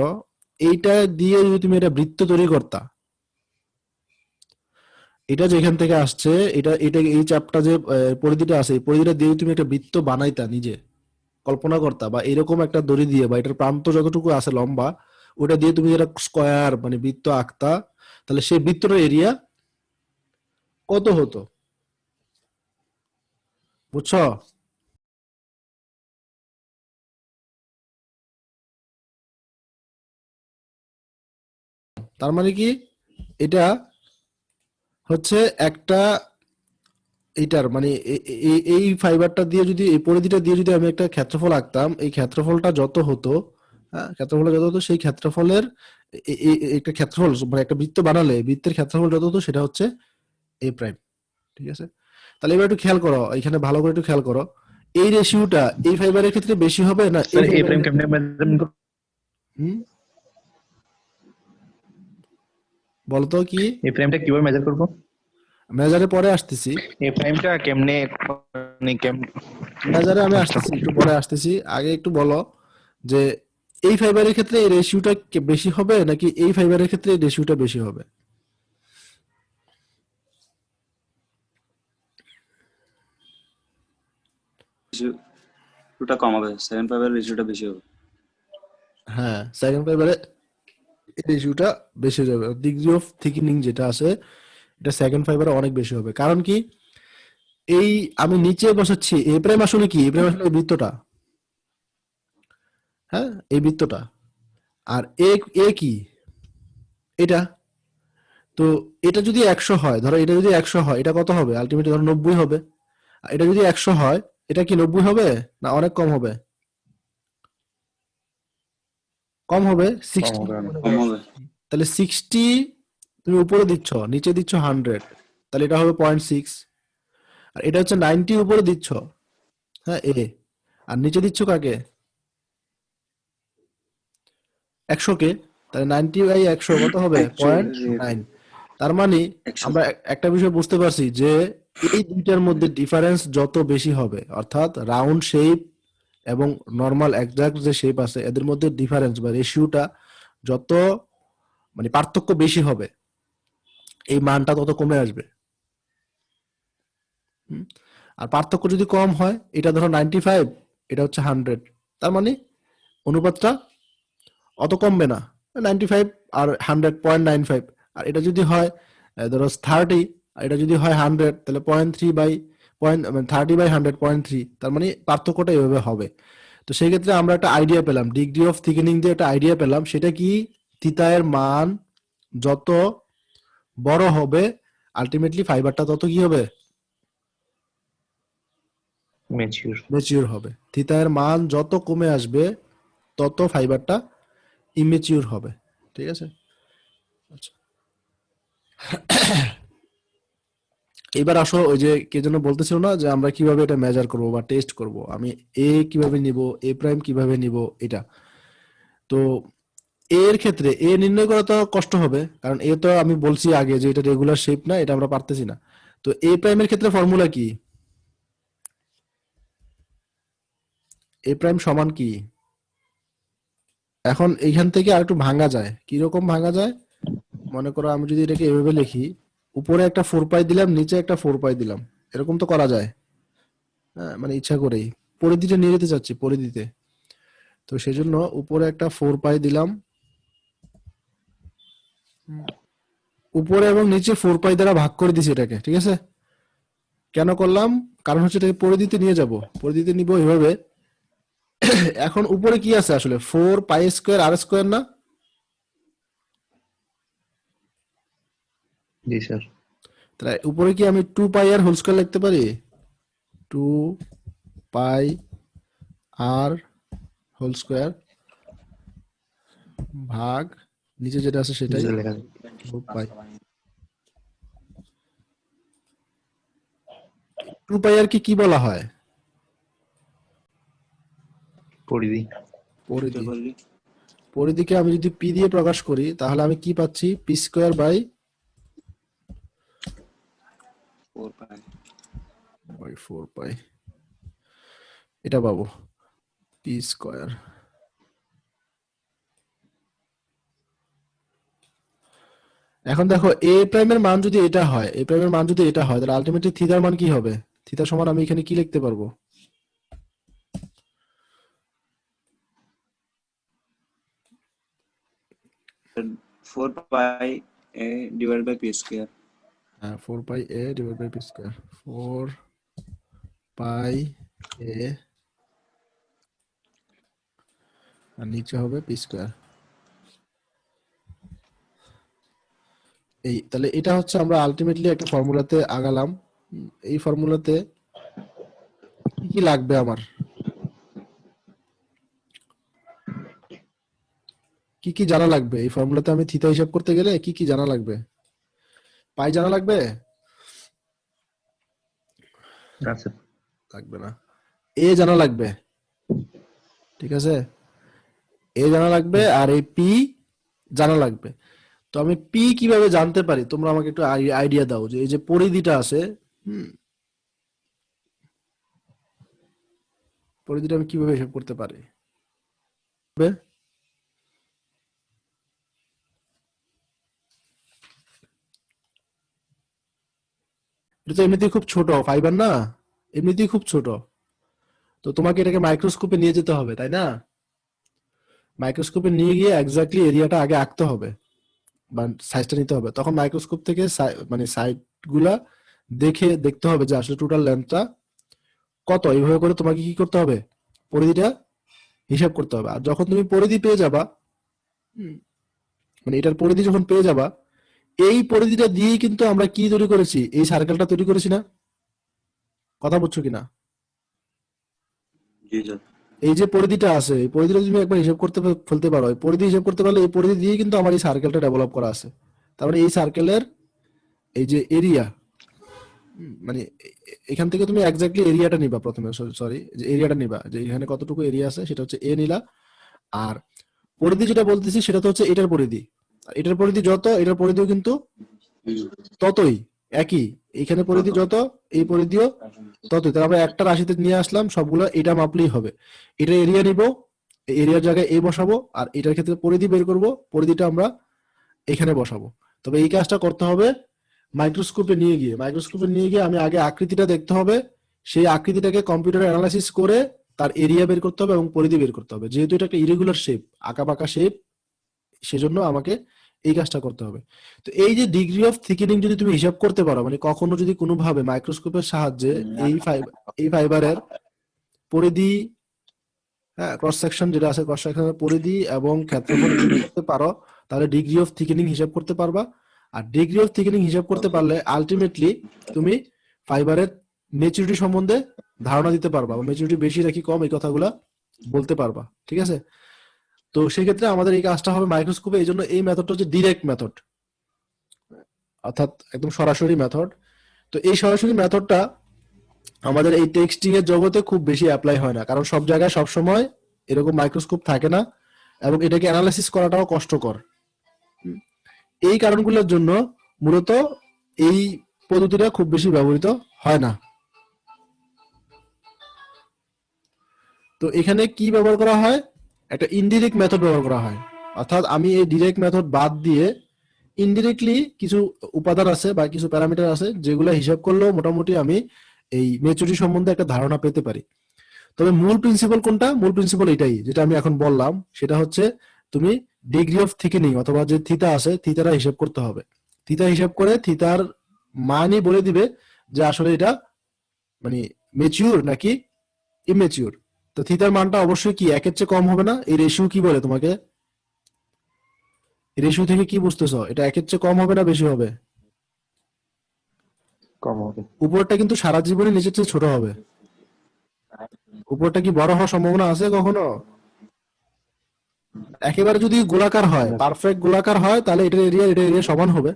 এইটা দিয়ে যদি তুমি এটা বৃত্ত তৈরি করতা, এটা যেখান থেকে আসছে, এটা এটা এই চাপটা যে পরিধিটা আছে, এই পরিধিটা দিয়ে তুমি একটা বৃত্ত বানাইতা, নিজে কল্পনা করতা, বা এরকম একটা দড়ি দিয়ে, বা এটার প্রান্ত যতটুকু আছে লম্বা, ওটা দিয়ে তুমি একটা স্কয়ার মানে বৃত্ত আঁকতা, তাহলে সেই বৃত্তটার এরিয়া কত হতো? বুঝছো? তার মানে কি, এটা হচ্ছে একটা, এইটার মানে এই ফাইবারটা দিয়ে যদি, এই পরিধিটা দিয়ে যদি আমি একটা ক্ষেত্রফল আঁকতাম, এই ক্ষেত্রফলটা যত হতো, হ্যাঁ, ক্ষেত্রফল যত হতো সেই ক্ষেত্রফলের একটা ক্ষেত্রফল মানে একটা বৃত্ত বানালে বৃত্তের ক্ষেত্রফল যত হতো সেটা হচ্ছে এ প্রাইম। ঠিক আছে, তাহলে এবার একটু খেয়াল করো, এখানে ভালো করে একটু খেয়াল করো, এই রেশিওটা এই ফাইবারের ক্ষেত্রে বেশি হবে না এই স্যার এ ফাইবারের প্রাইম ক্ষেত্রে? কেমনে মেজারমেন্ট করব? হুম, বলো তো কি? এ প্রাইমটা কিভাবে মেজার করব? মেজারে পরে আসতেছি, এ প্রাইমটা কেমনে মানে মেজারে আমি আচ্ছা আসতেছি, একটু পরে আসতেছি, আগে একটু বলো যে এই ফাইবারের ক্ষেত্রে এই রেশিওটা বেশি হবে নাকি এই ফাইবারের ক্ষেত্রে এই রেশিওটা বেশি হবে? রেশিওটা কম হবে, 7 ফাইবারের রেশিওটা বেশি হবে। হ্যাঁ, সেকেন্ড ফাইবারে রেশিওটা বেশি হয়ে যাবে, ডিগ্রি অফ থিকনিং যেটা আছে এটা সেকেন্ড ফাইবারে অনেক বেশি হবে। কারণ কি, এই আমি নিচে বসাচ্ছি এ প্রাইম, আসলে কি এ প্রাইম আসলে এই বৃত্তটা, হ্যাঁ এই বৃত্তটা, আর এ এ কি এটা। তো এটা যদি 100 হয়, ধরো এটা যদি 100 হয়, এটা কত হবে আলটিমেটলি? ধরো 90 হবে। আর এটা যদি 100 হয়, এটা কি 90 হবে না অনেক কম হবে? কম হবে, কম 60 হবে মনে কম করো। হবে। তাহলে 60 তুমি উপরে দিচ্ছ, নিচে দিচ্ছ 100, তাহলে এটা হবে 0.6। আর এটা হচ্ছে 90 উপরে দিচ্ছ, হ্যাঁ এ, আর নিচে দিচ্ছ কাকে? 100 কে। তাহলে 90/100 কত হবে? অ্যাকচুয়ালি 0.9। তার মানে 100। আমরা একটা বিষয় বুঝতে পারছি যে এই দুইটার মধ্যে ডিফারেন্স যত বেশি হবে, অর্থাৎ রাউন্ড শেপ এবং নর্মাল একজ্যাক্ট যে শেপ আছে এদের মধ্যে ডিফারেন্স বা রেশিওটা যত মানে পার্থক্য বেশি হবে, এই মানটা তত কমে আসবে। হুম? আর পার্থক্য যদি কম হয়, এটা ধরো 95, এটা হচ্ছে 100, তার মানে অনুপাতটা অত কমবে না, 95 আর 100.95। আর এটা যদি হয় ধরো 30, আর এটা যদি হয় 100, তাহলে 30/100.3, তার মানে পার্থক্যটা এভাবে হবে। তো সেই ক্ষেত্রে আমরা একটা আইডিয়া পেলাম, ডিগ্রি অফ থিকেনিং দিয়ে একটা আইডিয়া পেলাম, সেটা কি, থিতা এর মান যত বড় হবে আলটিমেটলি ফাইবারটা তত কি হবে? ম্যাচিউর। ম্যাচিউর হবে। থিতা এর মান যত কমে আসবে তত ফাইবারটা ইমেচিউর হবে। ঠিক আছে, আচ্ছা। এবার আসো, ওই যে কে যেন বলতেছিল না যে আমরা কিভাবে এটা মেজার করব বা টেস্ট করব, আমি এ কিভাবে নিব, এ প্রাইম কিভাবে নিব এটা। তো এর ক্ষেত্রে এ নির্ণয় করা তো কষ্ট হবে, কারণ এ তো আমি বলছি আগে যে এটা রেগুলার শেপ না, এটা আমরা পারতেছি না। তো এ প্রাইমের ক্ষেত্রে ফর্মুলা কি? এ প্রাইম সমান কি? এখন এইখান থেকে আর একটু ভাঙা যায়, কিরকম ভাঙা যায়? মনে করো আমি যদি এটাকে এভাবে লিখি, উপরে একটা 4 পাই দিলাম, নিচে একটা 4 পাই দিলাম, এরকম তো করা যায়। হ্যাঁ, মানে ইচ্ছা করেই পরিধিটা নিয়ে যেতে চাচ্ছি, পরিধিতে। তো সেজন্য উপরে একটা 4 পাই দিলাম, উপরে এবং নিচে 4 পাই দ্বারা ভাগ করে দিছি এটাকে। ঠিক আছে, কেন করলাম? কারণ হচ্ছে এটাকে পরিধিতে নিয়ে যাব, পরিধিতে নিব এভাবে। এখন উপরে কি আছে আসলে? 4 পাই স্কোয়ার আর স্কোয়ার না? জি স্যার। তাহলে উপরে কি আমি 2 পাই আর হোল স্কোয়ার লিখতে পারি? 2 পাই আর হোল স্কোয়ার ভাগ নিচে যেটা আছে সেটাই, লেখা যায় 4 পাই। 2 পাই আর কি বলা হয়? পরিধি। পরিধি। পরিধিকে আমি যদি পি দিয়ে প্রকাশ করি তাহলে আমি কি পাচ্ছি? পি স্কোয়ার বাই 4 পাই, এটা পাবো, পি স্কোয়ার। এখন দেখো এ প্রাইমের মান যদি এটা হয়, এ প্রাইমের মান যদি এটা হয়, তাহলে আলটিমেটলি থিটার মান কি হবে? থিটা সমান আমি এখানে কি লিখতে পারবো? 4 pi a divide by p square. হ্যাঁ, 4 পাই a/পি স্কোয়ার, 4 পাই a, আর নিচে হবে পি স্কোয়ার। এই তাহলে এটা হচ্ছে আমরা আলটিমেটলি একটা ফর্মুলাতে আগালাম। এই ফর্মুলাতে কি কি লাগবে আমার? কি কি জানা লাগবে এই ফর্মুলাতে? আমি থিতা হিসাব করতে গেলে কি কি জানা লাগবে? পাই জানা লাগবে? আচ্ছা, লাগবে না। এ জানা লাগবে, ঠিক আছে? এ জানা লাগবে আর এই পি জানা লাগবে। তো আমি পি কিভাবে জানতে পারি তোমরা আমাকে একটু আইডিয়া দাও, যে এই যে পরিধিটা আছে, পরিধিটা আমি কিভাবে হিসাব করতে পারি? এটা তো এমনিতেই খুব ছোট ফাইবার না, এমনিতেই খুব ছোট। তো তোমাকে এটাকে মাইক্রোস্কোপে নিয়ে যেতে হবে, তাই না? মাইক্রোস্কোপে নিয়ে গিয়ে এক্স্যাক্টলি এরিয়াটা আগে আঁকতে হবে বা সাইজটা নিতে হবে। তখন মাইক্রোস্কোপ থেকে মানে সাইড গুলা দেখতে হবে যে আসলে টোটাল লেন্থটা কত। এইভাবে করে তোমাকে কি করতে হবে? পরিধিটা হিসাব করতে হবে। আর যখন তুমি পরিধি পেয়ে যাবা, মানে এটার পরিধি যখন পেয়ে যাবা, এই পরিধিটা দিয়েই কিন্তু আমরা কি তৈরি করেছি? এই সার্কেলটা তৈরি করেছি না? কথা বুঝছো কিনা? জি স্যার। এই যে পরিধিটা আছে, এই পরিধিটা তুমি একবার হিসাব করতে ফেলতে পারো। এই পরিধি হিসাব করতে পারলে এই পরিধি দিয়ে কিন্তু আমার এই সার্কেলটা ডেভেলপ করা আছে। তারপরে এই সার্কেলের এই যে এরিয়া, মানে এখান থেকে তুমি এক্স্যাক্টলি এরিয়াটা নিবা প্রথমে, সরি, যে এরিয়াটা নিবা, যে এখানে কতটুকু এরিয়া আছে সেটা হচ্ছে এ নিলা। আর পরিধি যেটা বলতেছি সেটা তো হচ্ছে এটার পরিধি। আর এটার পরিধি যত, এটার পরিধিও কিন্তু ততই, একই। এখানে পরিধি যত, এই পরিধিও ততই। তাহলে আমরা একটা রাশিতে নিয়ে আসলাম, সবগুলো এটা মাপলেই হবে। এটা এরিয়া নিব, এরিয়ার জায়গায় এ বসাবো, আর এটার ক্ষেত্রে পরিধি বের করব, পরিধিটা আমরা এখানে বসাবো। তবে এই কাজটা করতে হবে মাইক্রোস্কোপে নিয়ে গিয়ে। মাইক্রোস্কোপে নিয়ে গিয়ে আমি আগে আকৃতিটা দেখতে হবে, সেই আকৃতিটাকে কম্পিউটারে অ্যানালাইসিস করে তার এরিয়া বের করতে হবে এবং পরিধি বের করতে হবে। যেহেতু এটা একটা ইরেগুলার শেপ, আঁকাবাঁকা শেপ, সেজন্য আমাকে এই কাজটা করতে হবে। তো এই যে ডিগ্রি অফ থিকেনিং যদি তুমি হিসাব করতে পারো, মানে কখনো যদি কোনোভাবে মাইক্রোস্কোপের সাহায্যে এই ফাইবারের পরিধি, হ্যাঁ, ক্রস সেকশন যেটা আছে, ক্রস সেকশনের পরিধি এবং ক্ষেত্রফল হিসাব করতে পারো, তাহলে ডিগ্রি অফ থিকেনিং হিসাব করতে পারবা। আর ডিগ্রি অফ থিকেনিং হিসাব করতে পারলে আলটিমেটলি তুমি ফাইবারের মেচুরিটি সম্বন্ধে ধারণা দিতে পারবা, বা মেচুরিটি বেশি নাকি কম এই কথাগুলা বলতে পারবা, ঠিক আছে? তো সেক্ষেত্রে আমাদের এই কাজটা হবে মাইক্রোস্কোপে। এই জন্য এই মেথডটা হচ্ছে ডিরেক্ট মেথড, অর্থাৎ একদম সরাসরি মেথড। তো এই সরাসরি মেথডটা আমাদের এই টেক্সটিং এর জগতে খুব বেশি অ্যাপ্লাই হয় না, কারণ সব জায়গায় সব সময় এরকম মাইক্রোস্কোপ থাকে না, এবং এটাকে অ্যানালাইসিস করাটাও কষ্টকর। এই কারণগুলোর জন্য মূলত এই পদ্ধতিটা খুব বেশি ব্যবহৃত হয় না। তো এখানে কি ব্যবহার করা হয়? একটা ইনডিরেক্ট মেথড ব্যবহার করা হয়। অর্থাৎ আমি এই ডিরেক্ট মেথড বাদ দিয়ে ইনডিরেক্টলি কিছু উপাদান আছে বা কিছু প্যারামিটার আছে যেগুলো হিসাব করলেও মোটামুটি আমি এই মেচুরিটি সম্বন্ধে একটা ধারণা পেতে পারি। তবে মূল প্রিন্সিপাল কোনটা? মূল প্রিন্সিপাল এটাই যেটা আমি এখন বললাম, সেটা হচ্ছে তুমি ডিগ্রি অফ থিকেনিং অথবা যে থিতা আছে, থিতাটা হিসাব করতে হবে। থিতা হিসাব করে থিতার মানই বলে দিবে যে আসলে এটা মানে মেচিউর নাকি ইমেচিউর। তো থিতার মানটা অবশ্যই কি একের চেয়ে কম হবে না? এই রেশিও কি বলে তোমাকে? রেশিও থেকে কি বুঝতেছো? এটা একের চেয়ে কম হবে না বেশি হবে? কম হবে। উপরটা কিন্তু সারা জীবনে নিচের চেয়ে ছোট হবে। উপরটা কি বড় হওয়ার সম্ভাবনা আছে কখনো? একেবারে যদি গোলাকার হয়, পারফেক্ট গোলাকার হয়, তাহলে এটার এরিয়া সমান হবে,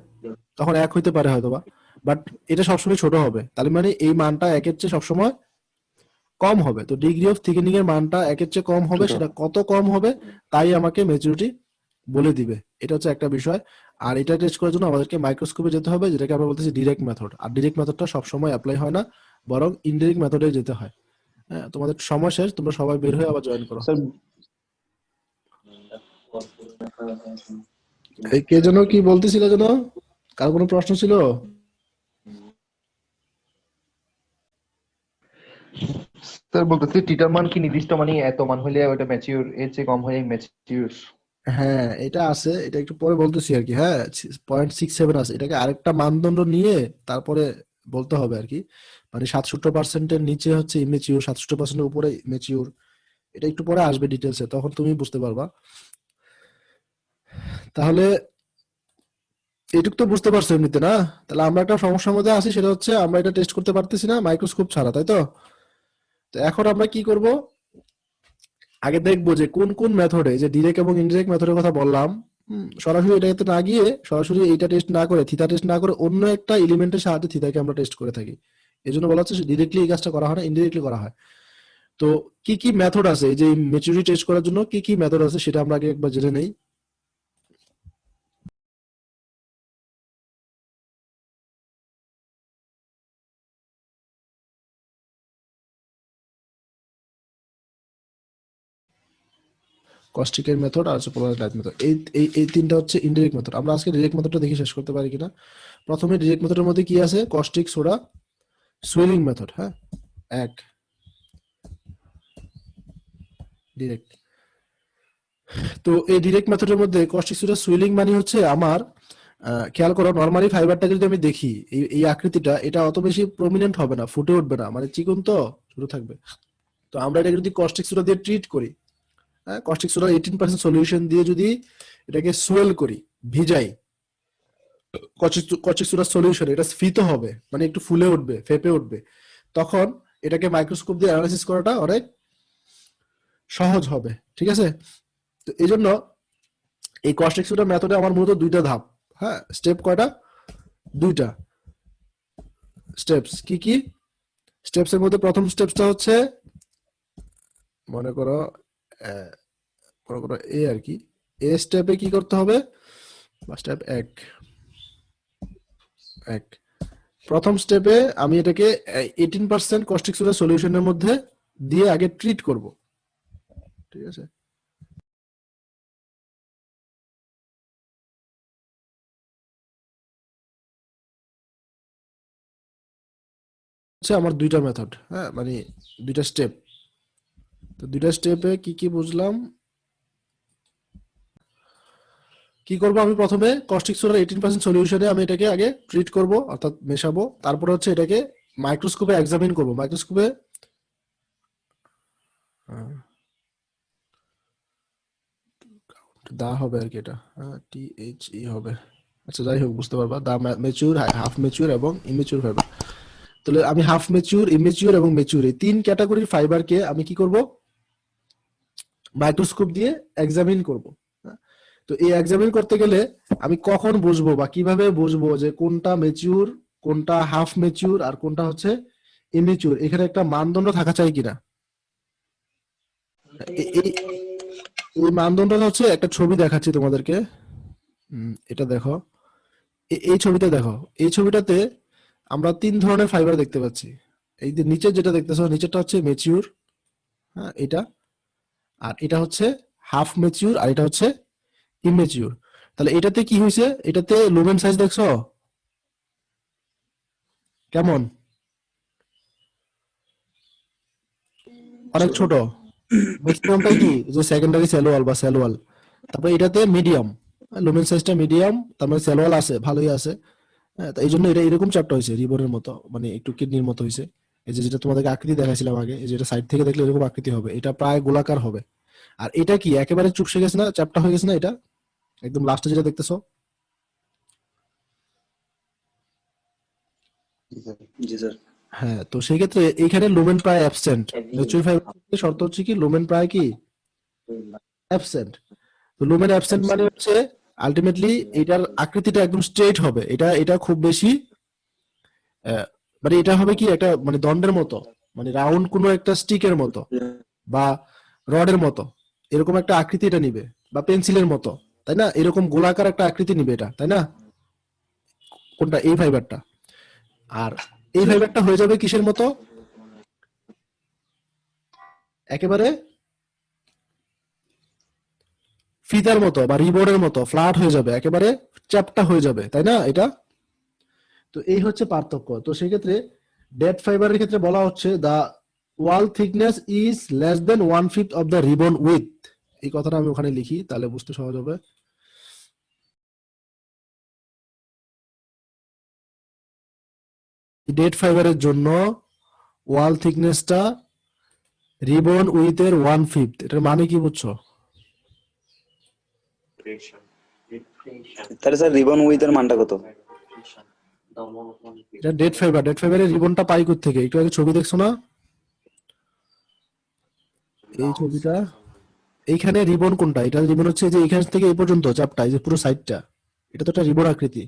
তখন এক হইতে পারে হয়তোবা। বাট এটা সবসময় ছোট হবে, তাহলে মানে এই মানটা একের চেয়ে সবসময় কম হবে। তো ডিগ্রি অফ থিকেনিং এর মানটা একের চেয়ে কম হবে, ছোট। সেটা কত কম হবে তাই আমাকে মেচুরিটি বলে দিবে। এটা হচ্ছে একটা বিষয়। আর এটা টেস্ট করার জন্য আমাদেরকে মাইক্রোস্কোপে যেতে হবে, যেটাকে আমরা বলতেছি ডিরেক্ট মেথড। আর ডিরেক্ট মেথডটা সবসময় অ্যাপ্লাই হয় না, বরং ইনডিরেক্ট মেথডে যেতে হয়। হ্যাঁ, তোমাদের সময় শেষ, তোমরা সবাই বের হয়ে আবার জয়েন করো। স্যার, এই কে যেন কি বলতেছিল যেন? কার কোনো প্রশ্ন ছিল? স্যার বলতেছি টিটার মান কি নির্দিষ্ট, মানে এত মান হলে ওটা ম্যাচিউর, এর চেয়ে কম হলে ম্যাচিউর? হ্যাঁ, এটা আছে, এটা একটু পরে বলতেছি আর কি। হ্যাঁ, 0.67 আছে, এটাকে আরেকটা মানদণ্ড নিয়ে তারপরে বলতে হবে আর কি। মানে 67%-এর নিচে হচ্ছে ইমেচিউর, 67%-এর উপরে মেচিউর। এটা একটু পরে আসবে ডিটেলসে, তখন তুমি বুঝতে পারবা। তাহলে এটুক তো বুঝতে পারছো এমনিতে না? তাহলে আমরা একটা সমস্যার মধ্যে আছি, সেটা হচ্ছে আমরা এটা টেস্ট করতে পারতেছি না মাইক্রোস্কোপ ছাড়া, তাই তো? তো এখন আমরা কি করব? আগে দেখবো যে কোন কোন মেথডে, যে ডিরেক্ট এবং ইনডিরেক্ট মেথডের কথা বললাম, সরাসরি এটাতে না গিয়ে, সরাসরি এইটা টেস্ট না করে, থিতা টেস্ট না করে, অন্য একটা এলিমেন্টের সাহায্যে থিতাকে আমরা টেস্ট করে থাকি। এই জন্য বলা হচ্ছে ডিরেক্টলি এই কাজটা করা হয় না, ইনডিরেক্টলি করা হয়। তো কি কি মেথড আছে এই যে ম্যাচুরিটি টেস্ট করার জন্য, কি কি মেথড আছে সেটা আমরা আগে একবার জেনে নেই। কস্টিকের মেথড আর হচ্ছে পোলার লাইট মেথড, এই এই এই তিনটা হচ্ছে ইনডিরেক্ট মেথড। আমরা আজকে ডিরেক্ট মেথডটা দেখে শেষ করতে পারি কিনা। প্রথমে ডিরেক্ট মেথডের মধ্যে কি আছে, কস্টিক সোডা সুইলিং মেথড। হ্যাঁ, এক ডিরেক্ট। তো এই ডিরেক্ট মেথডের মধ্যে কস্টিক সোডা সুইলিং মানে হচ্ছে আমার, খেয়াল করো, নর্মালি ফাইবারটা যদি আমি দেখি, এই এই আকৃতিটা, এটা অত বেশি প্রমিনেন্ট হবে না, ফুটে উঠবে না, মানে চিকন তো ছোট থাকবে। তো আমরা এটা যদি কস্টিক সোডা দিয়ে ট্রিট করি, হ্যাঁ, কস্টিক সোডা 18% সলিউশন দিয়ে যদি এটাকে সোয়েল করি, ভিজাই কস্টিক সোডা সলিউশন, এটা স্ফীত হবে, মানে একটু ফুলে উঠবে, ফেপে উঠবে, তখন এটাকে মাইক্রোস্কোপ দিয়ে অ্যানালাইসিস করাটা অনেক সহজ হবে। ঠিক আছে? তো এই জন্য এই কস্টিক সোডা মেথডে আমার মূলত দুইটা ধাপ। হ্যাঁ, স্টেপ কয়টা? দুইটা স্টেপস। কি কি স্টেপস এর মধ্যে প্রথম স্টেপসটা হচ্ছে, মনে করো মনে করো এ আর কি, এ স্টেপে কি করতে হবে, বা স্টেপ এক, এক প্রথম স্টেপে আমি এটাকে 18% কস্টিক সোডা সলিউশনের মধ্যে দিয়ে আগে ট্রিট করব। ঠিক আছে? হচ্ছে আমার দুইটা মেথড, হ্যাঁ, মানে দুইটা স্টেপ। তো দুইটা স্টেপে কি কি বুঝলাম। কি করব, আমি প্রথমে কস্টিক সোডার 18% সলিউশনে আমি এটাকে আগে ট্রিট করব, অর্থাৎ মেশাবো। তারপরে হচ্ছে এটাকে মাইক্রোস্কোপে এক্সামিন করব। মাইক্রোস্কোপে দা হবে আর কি, এটা টি এইচ ই হবে। আচ্ছা, যাই হোক, বুঝতে পারবা। দা ম্যাচিউর, হাফ ম্যাচিউর এবং ইমেচিউর ফাইবার। তাহলে আমি হাফ ম্যাচিউর, ইমেচিউর এবং ম্যাচিউর, এই তিন ক্যাটাগরির ফাইবারকে আমি কি করব, মাইক্রোস্কোপ দিয়ে এক্সামিন করব। তো এই এক্সামিন করতে গেলে আমি কখন বুঝবো বা কিভাবে বুঝবো যে কোনটা ম্যাচিউর, কোনটা হাফ ম্যাচিউর, আর কোনটা হচ্ছে ইমেচিউর? এখানে একটা মানদণ্ড থাকা চাই কিনা। এই এই মানদণ্ডটা হচ্ছে, একটা ছবি দেখাচ্ছি তোমাদেরকে। এটা দেখো, এই ছবিটা দেখো। এই ছবিটাতে আমরা তিন ধরনের ফাইবার দেখতে পাচ্ছি। এই যে নিচে যেটা দেখতেছো, নিচেরটা হচ্ছে ম্যাচিউর, হ্যাঁ, এটা। আর এটা হচ্ছে হাফ ম্যাচিউর, আর এটা হচ্ছে ইমেচিউর। তাহলে এটাতে কি হয়েছে, এটাতে লুমেন সাইজ দেখছো কেমন? অনেক ছোট। ম্যাক্সিমামটাই কি, যে সেকেন্ডারি সেল ওয়াল বা সেল ওয়াল। তারপরে এটাতে মিডিয়াম, লুমেন সাইজটা মিডিয়াম, তার মানে সেল ওয়াল আছে, ভালোই আছে। হ্যাঁ, তো এই জন্য এটা এরকম চ্যাপ্টা হয়েছে, রিবনের মতো, মানে একটু কিডনির মতো হয়েছে। এই যে যেটা তোমাদেরকে আকৃতি দেখাইছিলাম আগে, এই যেটা সাইড থেকে দেখলে এরকম আকৃতি হবে, এটা প্রায় গোলাকার হবে। আর এটা কি একেবারে চুপসে গেছে না, চ্যাপ্টা হয়ে গেছে না, এটা একদম লাস্টে যেটা দেখতেছো। জি স্যার। হ্যাঁ, তো সেই ক্ষেত্রে এইখানে লুমেন প্রায় অ্যাবসেন্ট। ম্যাচিউর ফাইবার শর্ত হচ্ছে কি, লুমেন প্রায় কি অ্যাবসেন্ট। তো লুমেন অ্যাবসেন্ট মানে হচ্ছে আলটিমেটলি এটার আকৃতিটা একদম স্ট্রেট হবে। এটা এটা খুব বেশি মানে এটা হবে কি একটা, মানে দণ্ডের মতো, মানে রাউন্ড কোনো একটা স্টিকের মতো বা রডের মতো, এরকম একটা আকৃতি এটা নিবে, বা পেন্সিলের মতো, তাই না? এরকম গোলাকার একটা আকৃতি নিবে এটা, তাই না? কোনটা, এই ফাইবারটা। আর এই ফাইবারটা হয়ে যাবে কিসের মতো, একেবারে ফিতার মতো বা রিবনের মতো ফ্ল্যাট হয়ে যাবে, একেবারে চ্যাপ্টা হয়ে যাবে, তাই না? এটা তো এই হচ্ছে পার্থক্য। তো সেক্ষেত্রে ডেড ফাইবারের ক্ষেত্রে বলা হচ্ছে the wall thickness is less than 1/5 of the ribbon width. এই কথাটা আমি ওখানে লিখি, তাহলে বুঝতে সহজ হবে। ডেড ফাইবারের জন্য ওয়াল থিকনেসটা রিবন উইথ এর 1/5। এটার মানে কি বুঝছো? তাহলে স্যার রিবন উইথ এর মানটা কত? এটা ডেড ফাইবার, ডেড ফাইবারের রিবনটা পাই থেকে, একটু আগে ছবি দেখছো না, এই ছবিটা, এইখানে রিবন কোনটা? এটা রিবন হচ্ছে যে এখান থেকে এই পর্যন্ত চাপটা, এই যে পুরো সাইডটা, এটা তো একটা রিবন আকৃতি,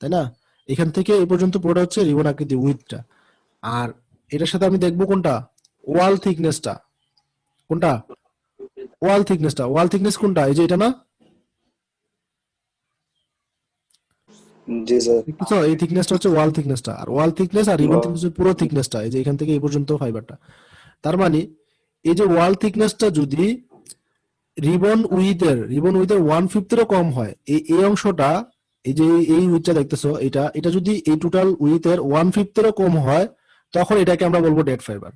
তাই না? এখান থেকে এই পর্যন্ত পুরোটা হচ্ছে রিবন আকৃতি উইথটা। আর এটার সাথে আমি দেখবো কোনটা, ওয়াল থিকনেসটা। কোনটা? ওয়াল থিকনেসটা। ওয়াল থিকনেস কোনটা? এই যে এটা না, জি স্যার। দেখতেছো? এই থিকনেসটা হচ্ছে ওয়াল থিকনেসটা। আর ওয়াল থিকনেস আর রিবন থিকনেস পুরো থিকনেসটা, এই যে এখান থেকে এই পর্যন্ত ফাইবারটা। তার মানে এই যে ওয়াল থিকনেসটা যদি রিবন উইথের 1/5 কম হয়, এই অংশটা, এই যে এই উইথটা দেখতেছো, এটা এটা যদি এই টোটাল উইথের 1/5 কম হয়, তখন এটাকে আমরা বলবো ডেড ফাইবার।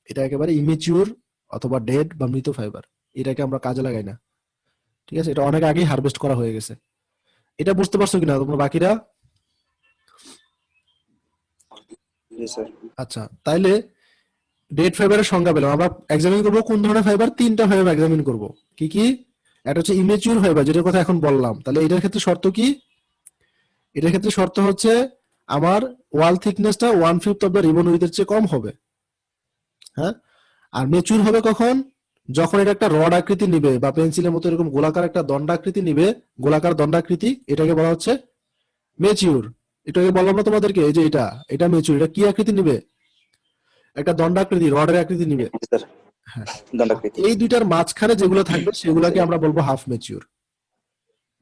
এটা একেবারে ইমেচিউর অথবা ডেড বা মৃত ফাইবার। এটাকে আমরা কাজে লাগাই না, ঠিক আছে? এটা অনেক আগেই হারভেস্ট করা হয়ে গেছে। এটা বুঝতে পারছো কিনা তোমরা বাকিরা? জি স্যার। আচ্ছা, তাইলে ডেড ফাইবারের সংজ্ঞা পেলাম। আমরা এক্সামিন করবো কোন ধরনের ফাইবার? 3টা ফাইবার এক্সামিন করব। কি কি? একটা হচ্ছে ইমেচিউর ফাইবার, যেটার কথা এখন বললাম। তাহলে এটার ক্ষেত্রে শর্ত কি? এটার ক্ষেত্রে শর্ত হচ্ছে আমার ওয়াল থিকনেসটা 1/5 অফ দ্য রিবন উইথের চেয়ে কম হবে। হ্যাঁ। আর মেচুর হবে কখন? যখন এটা একটা রড আকৃতি নিবে বা পেন্সিলের মতো এরকম গোলাকার একটা দণ্ডাকৃতি নিবে, গোলাকার দণ্ডাকৃতি, এটাকে বলা হচ্ছে মেচিউর। এটাকে বললাম না তোমাদেরকে, এই যে এটা মেচিউর। এটা কি আকৃতি নিবে? একটা দণ্ডাকৃতি, রডের আকৃতি নিবে। জি স্যার। হ্যাঁ। দণ্ডাকৃতি। এই দুইটার মাঝখানে যেগুলো থাকবে সেগুলোকে আমরা বলবো হাফ মেচিউর।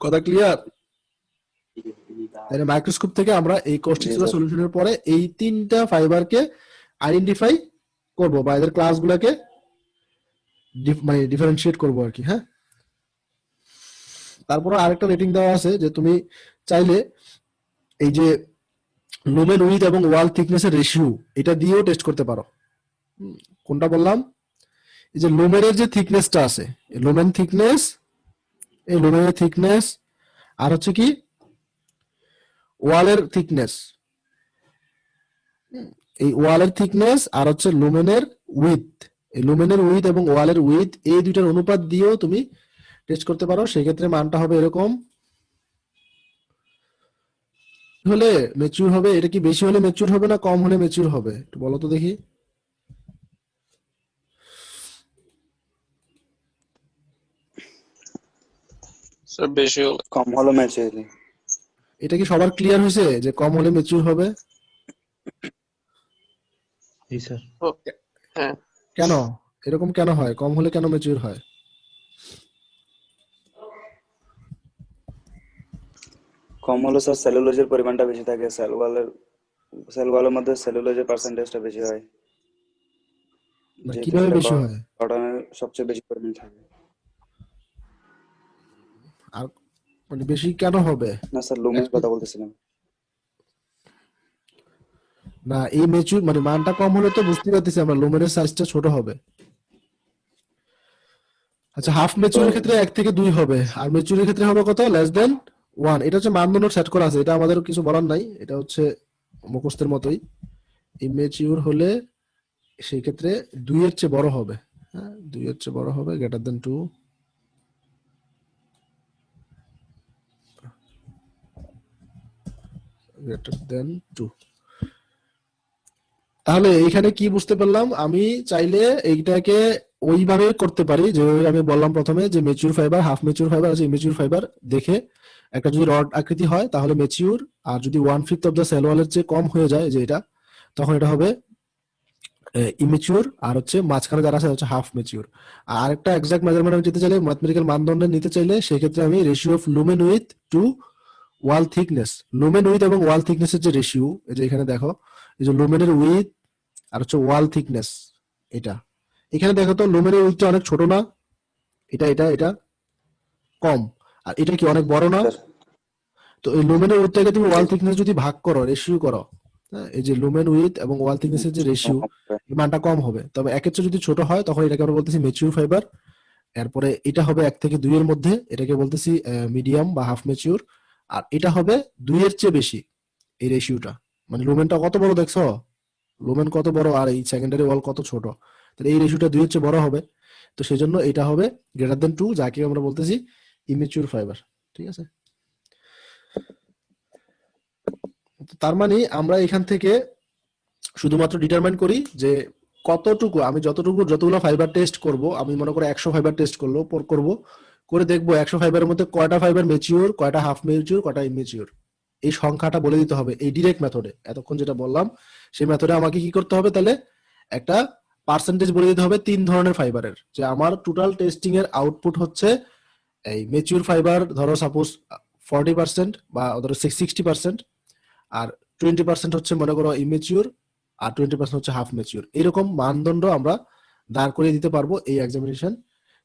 কথা ক্লিয়ার? তাহলে মাইক্রোস্কোপ থেকে আমরা এই কোস্টিক জি স্যার। সলিউশনের পরে এই 3টা ফাইবারকে আইডেন্টিফাই করব বা এদের ক্লাসগুলোকে মানে ডিফারেন্সিয়েট করব আর কি। হ্যাঁ। তারপরে আরেকটা রেটিং দেওয়া আছে যে তুমি চাইলে এই যে লুমেন উইথ এবং ওয়াল থিকনেসের রেশিও, এটা দিয়েও টেস্ট করতে পারো। কোনটা বললাম? এই যে লুমেনের যে থিকনেসটা আছে, লুমেন থিকনেস, এই লুমেনের থিকনেস, আর হচ্ছে কি ওয়ালের থিকনেস, এই ওয়ালের থিকনেস, আর হচ্ছে লুমেনের উইথ। এই লুমেনের উইথ এবং ওয়ালের উইথ, এই দুইটার অনুপাত দিয়েও তুমি টেস্ট করতে পারো। সেক্ষেত্রে মানটা হবে এরকম হলে ম্যাচিউর হবে। এটা কি বেশি হলে ম্যাচিউর হবে না কম হলে ম্যাচিউর হবে? একটু বলো তো দেখি। স্যার বেশি হলে। কম হলো ম্যাচুয়ালি। এটা কি সবার ক্লিয়ার হয়েছে যে কম হলে ম্যাচিউর হবে? জি স্যার। হ্যাঁ। কেন এরকম কেন হয়? কম হলে কেন ম্যাচিউর হয়? কম হলো স্যার সেলুলোজের পরিমাণটা বেশি থাকে, সেলগুলোর মধ্যে সেলুলোজের পার্সেন্টেজটা বেশি হয়, না, যেহেতু কিভাবে সেটা বেশি হয়? কটনের সবচেয়ে বেশি পরিমাণ থাকে। আর মানে বেশি কেন হবে? না স্যার, লুমের কথা বলতেছিলাম। না, এই ম্যাচিউর মানে মানটা কম হলে তো বুঝতে পারতেছি আমরা লুমেনের সাইজটা ছোট হবে। আচ্ছা, হাফ ম্যাচিউরের ক্ষেত্রে 1 থেকে 2 হবে, আর ম্যাচিউরের ক্ষেত্রে হবে কত? Less than 1। এটা হচ্ছে মানদণ্ড সেট করা আছে, এটা আমাদের কিছু বলার নাই, এটা হচ্ছে মুখস্থের মতোই। ইমেচিউর হলে সেই ক্ষেত্রে 2 এর চেয়ে বড় হবে। হ্যাঁ, 2 এর চেয়ে বড় হবে, গ্রেটার দেন 2। Greater than 2। তাহলে এইখানে কি বুঝতে পারলাম? আমি চাইলে এইটাকে ওইভাবে করতে পারি যেভাবে আমি বললাম প্রথমে, যে mature fibre, half mature fibre আছে, ইমেচিউর ফাইবার দেখে একটা যদি রড আকৃতি হয় তাহলে মেচিউর, আর যদি 1/5 অফ দ্য সেল ওয়ালের চেয়ে কম হয়ে যায় যে এটা, তখন এটা হবে ইমেচিউর। আর হচ্ছে মাঝখানে যারা আছে হচ্ছে হাফ মেচিউর। আর আরেকটা এক্সাক্ট মেজারমেন্ট আমি যেতে চাইলে, ম্যাথমেটিক্যাল মানদণ্ডে নিতে চাইলে, সেক্ষেত্রে আমি ratio of lumen width to wall thickness, lumen width এবং ওয়াল থিকনেসের যে রেশিও, এই যে এখানে দেখো, এই যে লুমেনের উইথ আর হচ্ছে ওয়াল থিকনেস, এটা এখানে দেখো তো লুমেনের উইথটা অনেক ছোট না? এটা এটা এটা কম, আর এটা কি অনেক বড় না? স্যার তো এই লুমেনের উইথটাকে তুমি ওয়াল থিকনেস যদি ভাগ করো, রেশিও করো, হ্যাঁ, এই যে লুমেন উইথ এবং ওয়াল থিকনেসের যে রেশিও, এই মানটা কম হবে। তবে একের চেয়ে যদি ছোট হয় তখন এটাকে আমরা বলতেছি মেচিউর ফাইবার। এরপরে এটা হবে 1 থেকে 2 এর মধ্যে, এটাকে বলতেছি মিডিয়াম বা হাফ মেচিউর। আর এটা হবে 2 এর চেয়ে বেশি, এই রেশিওটা। মানে লুমেনটা কত বড় দেখছো? লুমেন কত বড় আর এই সেকেন্ডারি ওয়াল কত ছোট, তাহলে এই রেশিওটা 2 এর চেয়ে বড় হবে। তো সেই জন্য এটা হবে গ্রেটার দেন 2, যাকে আমরা বলতেছি ইমেচিউর ফাইবার। ঠিক আছে? তো তার মানে আমরা এখান থেকে শুধুমাত্র ডিটারমাইন করি যে আমি যতগুলো ফাইবার টেস্ট করব, আমি মনে করো 100 ফাইবার টেস্ট করব, করে দেখবো 100 ফাইবারের মধ্যে কয়টা ফাইবার ম্যাচিওর, কয়টা হাফ ম্যাচিওর, কয়টা ইমেচিওর। এই সংখ্যাটা বলে দিতে হবে এই ডিরেক্ট মেথডে, এতক্ষণ যেটা বললাম সেই মেথডে আমাকে কি করতে হবে, তাহলে একটা পার্সেন্টেজ বলে দিতে হবে 3 ধরনের ফাইবারের, যে আমার টোটাল টেস্টিং এর আউটপুট হচ্ছে এই ম্যাচিওর ফাইবার ধরো সাপোজ 40% বা ধরো 60%, আর 20% হচ্ছে মনে করো ইমেচিওর, আর 20% হচ্ছে হাফ ম্যাচিওর। এরকম মানদণ্ড আমরা দাঁড় করিয়ে দিতে পারবো এই এক্সামিনেশন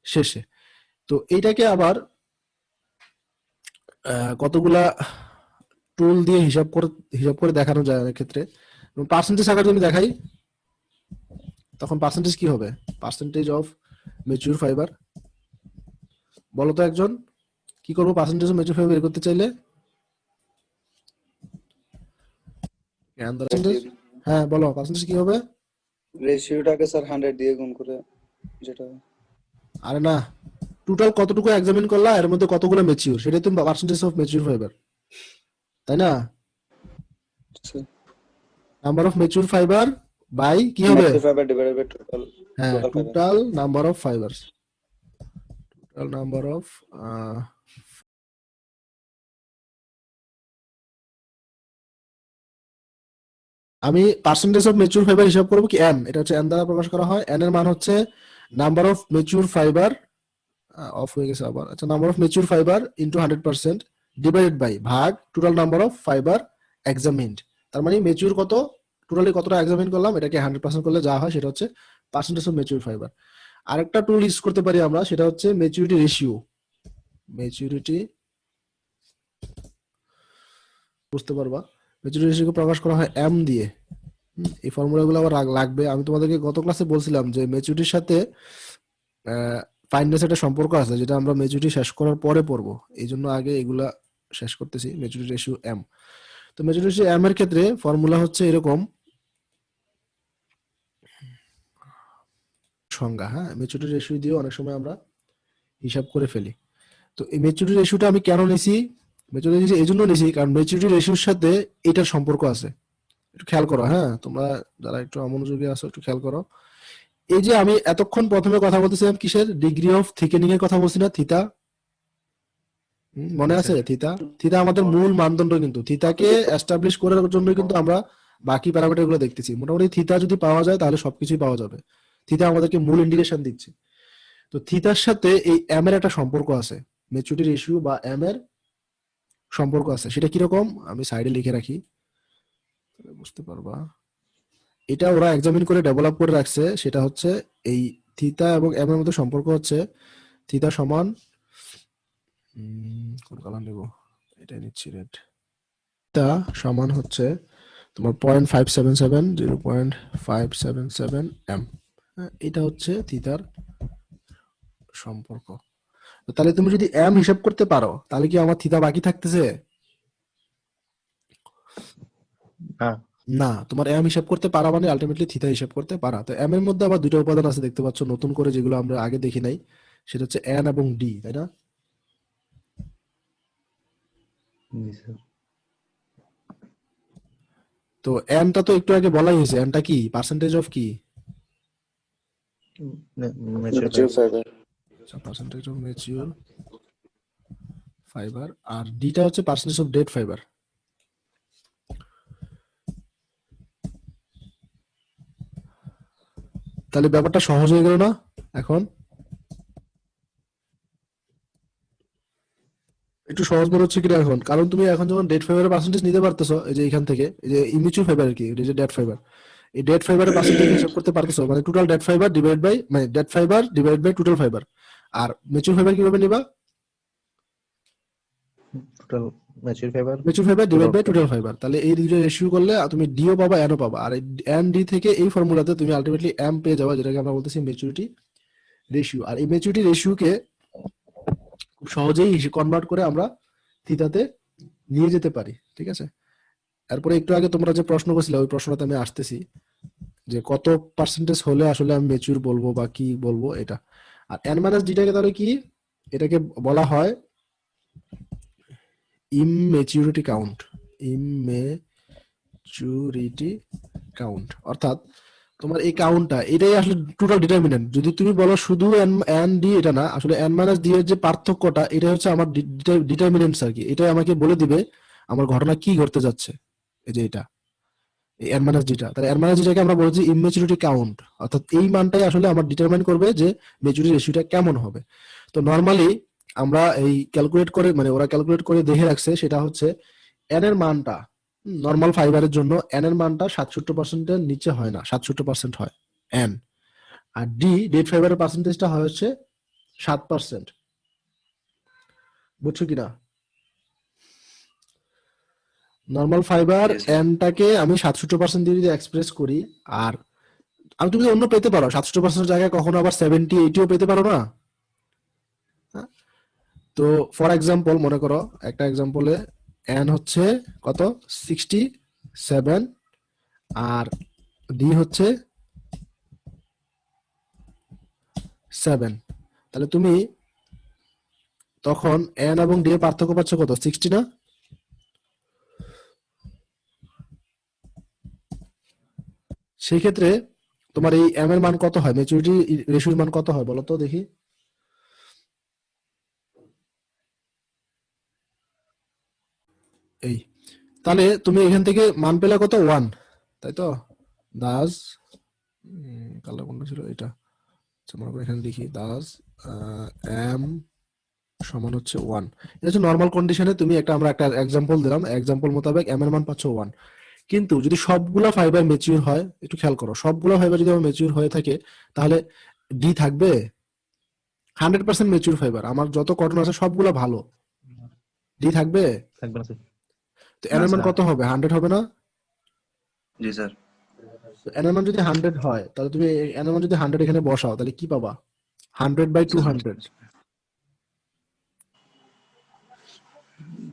শেষে। তো এইটাকে আবার কতগুলা টুল দিয়ে হিসাব করে দেখানো যায় অনেক ক্ষেত্রে। পার্সেন্টেজ আকারে যদি দেখাই, তখন পার্সেন্টেজ কি হবে, পার্সেন্টেজ অফ ম্যাচিওর ফাইবার। বলো তো একজন, কি করবো পার্সেন্টেজ অফ ম্যাচিওর ফাইবার বের করতে চাইলে? হ্যাঁ বলো, পার্সেন্টেজ কি হবে? রেশিওটাকে স্যার 100 দিয়ে গুণ করে যেটা আরে না, টোটাল কতটুকু এক্সামিন করলা, এর মধ্যে কতগুলো ম্যাচিওর, সেটাই তুমি পার্সেন্টেজ অফ ম্যাচিওর ফাইবার, তাই না? Number of mature fibre by কি হবে? Mature fibre divided by total হ্যাঁ, fibre. Total number of fibres, total number of আমি পার্সেন্টেজ অফ ম্যাচিওর ফাইবার হিসাব করবো কি এন, এটা হচ্ছে এন দ্বারা প্রকাশ করা হয়। এন এর মান হচ্ছে number of mature fibre, of হয়ে গেছে আবার, আচ্ছা, number of mature fibre into 100% divided by ভাগ total number of fibre examined. তার মানে ম্যাচিওর কত, টোটালি কতটা এক্সামিন করলাম, এটাকে 100% করলে যা হয় সেটা হচ্ছে পার্সেন্টেজ অফ ম্যাচিওর ফাইবার। আরেকটা টুল ইউজ করতে পারি আমরা, সেটা হচ্ছে ম্যাচুরিটি রেশিও। ম্যাচুরিটি, বুঝতে পারবা, ম্যাচুরিটি রেশিওকে প্রকাশ করা হয় এম দিয়ে। এই ফর্মুলাগুলো আবার লাগবে। আমি তোমাদেরকে গত ক্লাসে বলছিলাম যে ম্যাচুরিটির সাথে ফাইন্ডনেস একটা সম্পর্ক আছে, যেটা আমরা ম্যাচুরিটি শেষ করার পরে পড়বো, এই জন্য আগে এগুলা শেষ করতেছি। ম্যাচুরিটি রেশিও এম, তো ম্যাচুরিটি রেশিও এম এর ক্ষেত্রে ফর্মুলা হচ্ছে এরকম সংজ্ঞা। হ্যাঁ, ম্যাচুরিটি রেশিও দিয়ে অনেক সময় আমরা হিসাব করে ফেলি। তো এই ম্যাচুরিটি রেশিওটা আমি কেন নিছি, ম্যাচুরিটি রেশিও এই জন্য নিছি কারণ ম্যাচুরিটি রেশিওর সাথে এটার সম্পর্ক আছে। একটু খেয়াল করো, হ্যাঁ, তোমরা যারা একটু অমনোযোগী আছো একটু খেয়াল করো। এই যে আমি এতক্ষণ প্রথমে কথা বলতেছিলাম কিসের, ডিগ্রি অফ থিকেনিং এর কথা বলছি না, থিতা, মনে আছে? থিতা, থিতা আমাদের মূল মানদণ্ড, কিন্তু থিতাকে এস্টাবলিশ করার জন্য কিন্তু আমরা বাকি প্যারামিটার গুলো দেখতেছি। মোটামুটি থিতা যদি পাওয়া যায় তাহলে সবকিছুই পাওয়া যাবে। থিতা আমাদেরকে মূল ইন্ডিকেশন দিচ্ছে। তো থিতার সাথে এই এম এর একটা সম্পর্ক আছে, ম্যাচুরিটি রেশিও বা এম এর সম্পর্ক আছে। সেটা কিরকম আমি সাইডে লিখে রাখি, বুঝতে পারবা। এটা ওরা এক্সামিন করে ডেভেলপ করে রাখছে, সেটা হচ্ছে এই থিতা এবং এম এর মধ্যে সম্পর্ক হচ্ছে থিতা সমান, কোন কালার নেব, এটা নিচ্ছি রেড। থিতা সমান হচ্ছে তোমার 0.577, 0.577 এম। এটা হচ্ছে থিতার সম্পর্ক। তাহলে তুমি যদি এম হিসাব করতে পারো তাহলে কি আমার থিতা বাকি থাকতেছে? না, তোমার এম হিসাব করতে পারা মানে আলটিমেটলি থিতা হিসাব করতে পারা। তো এম এর মধ্যে আবার দুটো উপাদান আছে দেখতে পাচ্ছ নতুন করে, যেগুলো আমরা আগে দেখি নাই, সেটা হচ্ছে এন এবং ডি, তাই না? তো এনটা তো একটু আগে বলাই হয়েছে, এনটা কি পার্সেন্টেজ অফ কি, mature fibre. Percentage of mature fibre, আর ডিটা হচ্ছে পার্সেন্টেজ অফ ডেড ফাইবার। তাহলে ব্যাপারটা সহজ হয়ে গেল না এখন? একটু সহজ মনে হচ্ছে কিনা এখন? কারণ তুমি এখন যখন ডেড ফাইবারের পার্সেন্টেজ নিতে পারতেছো, এই যে এখান থেকে, এই যে ইমিউর ফাইবার আর কি, এই যে ডেড ফাইবার, এই ডেড ফাইবারের পার্সেন্টেজ হিসাব করতে পারতেছো, মানে total dead fibre divide by, মানে dead fibre divide by total fibre. আর ম্যাচিউর ফাইবার কিভাবে নিবা? Total mature fibre mature fibre divide by total fibre. তাহলে এই দুইটা রেশিও করলে তুমি ডিও পাবা, এনও পাবা। আর এন ডি থেকে এই ফর্মুলাতে তুমি আলটিমেটলি এম পেয়ে যাবা, যেটাকে আমরা বলতেছি ম্যাচুরিটি রেশিও। আর এই ম্যাচুরিটি রেশিওকে খুব সহজেই কনভার্ট করে আমরা থিতাতে নিয়ে যেতে পারি, ঠিক আছে? তারপরে একটু আগে তোমরা যে প্রশ্ন করছিলে ওই প্রশ্নটাতে আমি আসতেছি, যে কত পার্সেন্টেজ হলে আসলে আমি ম্যাচিউর বলবো বা কি বলবো এটা। আর এন মাইনাস ডিটাকে তাহলে কি, এটাকে বলা হয় ইমমেচিউরিটি কাউন্ট। ইমমেচিউরিটি কাউন্ট অর্থাৎ তোমার এই কাউন্টটা এটাই আসলে টোটাল ডিটারমিনেন্ট। যদি তুমি বলো শুধু এন এন ডি, এটা না, আসলে এন মাইনাস ডি এর যে পার্থক্যটা, এটা হচ্ছে আমার ডিটারমিনেন্টস আর কি। এটাই আমাকে বলে দিবে আমার ঘটনা কি ঘটতে যাচ্ছে। এই যে এটা এন মাইনাস ডিটা, তাহলে এন মাইনাস ডিটাকে আমরা বলছি ইমেচুরিটি কাউন্ট, অর্থাৎ এই মানটাই আসলে আমার ডিটারমাইন করবে যে মেচুরিটি রেশিওটা কেমন হবে। তো নর্মালি আমরা এই ক্যালকুলেট করে, মানে ওরা ক্যালকুলেট করে দেখে রাখছে, সেটা হচ্ছে এন এর মানটা নর্মাল ফাইবারের জন্য এন এর মানটা 67%-এর নিচে হয় না, 67% হয় এন। আর ডি ডেড ফাইবারের পার্সেন্টেজটা হয় হচ্ছে 7%। বুঝছো কিনা? Normal fibre Yes, sir. এনটাকে আমি 67% দিয়ে যদি এক্সপ্রেস করি, আর আমি তুমি অন্য পেতে পারো 67% জায়গায় কখনো আবার 70-80ও পেতে পারো না। হ্যাঁ? তো ফর এক্সাম্পল মনে করো একটা এক্সাম্পলে এন হচ্ছে কত 67 আর ডি হচ্ছে 7, তাহলে তুমি তখন এন এবং ডি এর পার্থক্য পাচ্ছ কত 60 না? সেই ক্ষেত্রে তোমার এই এম এর মান কত হয়, ম্যাচুরিটি রেশিওর মান কত হয় বলো তো দেখি। এই তাহলে তুমি এখান থেকে মান পেলে কত 1, তাই তো? দাস কালার কোনটা ছিল এটা, আচ্ছা মনে করো এখানে লিখি দাস এম সমান হচ্ছে 1। এটা হচ্ছে নর্মাল কন্ডিশনে তুমি একটা, আমরা একটা এক্সাম্পল দিলাম, এক্সাম্পল মোতাবেক এম এর মান পাচ্ছ 1। কিন্তু যদি সবগুলা ফাইবার ম্যাচিউর হয়, একটু খেয়াল করো, সবগুলা ফাইবার যদি আমার ম্যাচিউর হয়ে থাকে, তাহলে ডি থাকবে 100% ম্যাচিউর ফাইবার, আমার যত কটন আছে সবগুলা ভালো, ডি থাকবে? থাকবে না স্যার। তো এন না, এর মান স্যার। কত হবে, 100 হবে না? জি স্যার। এন এর মান যদি 100 হয়, তাহলে তুমি এন এর মান যদি 100 এখানে বসাও, তাহলে কি পাবা? 100/200।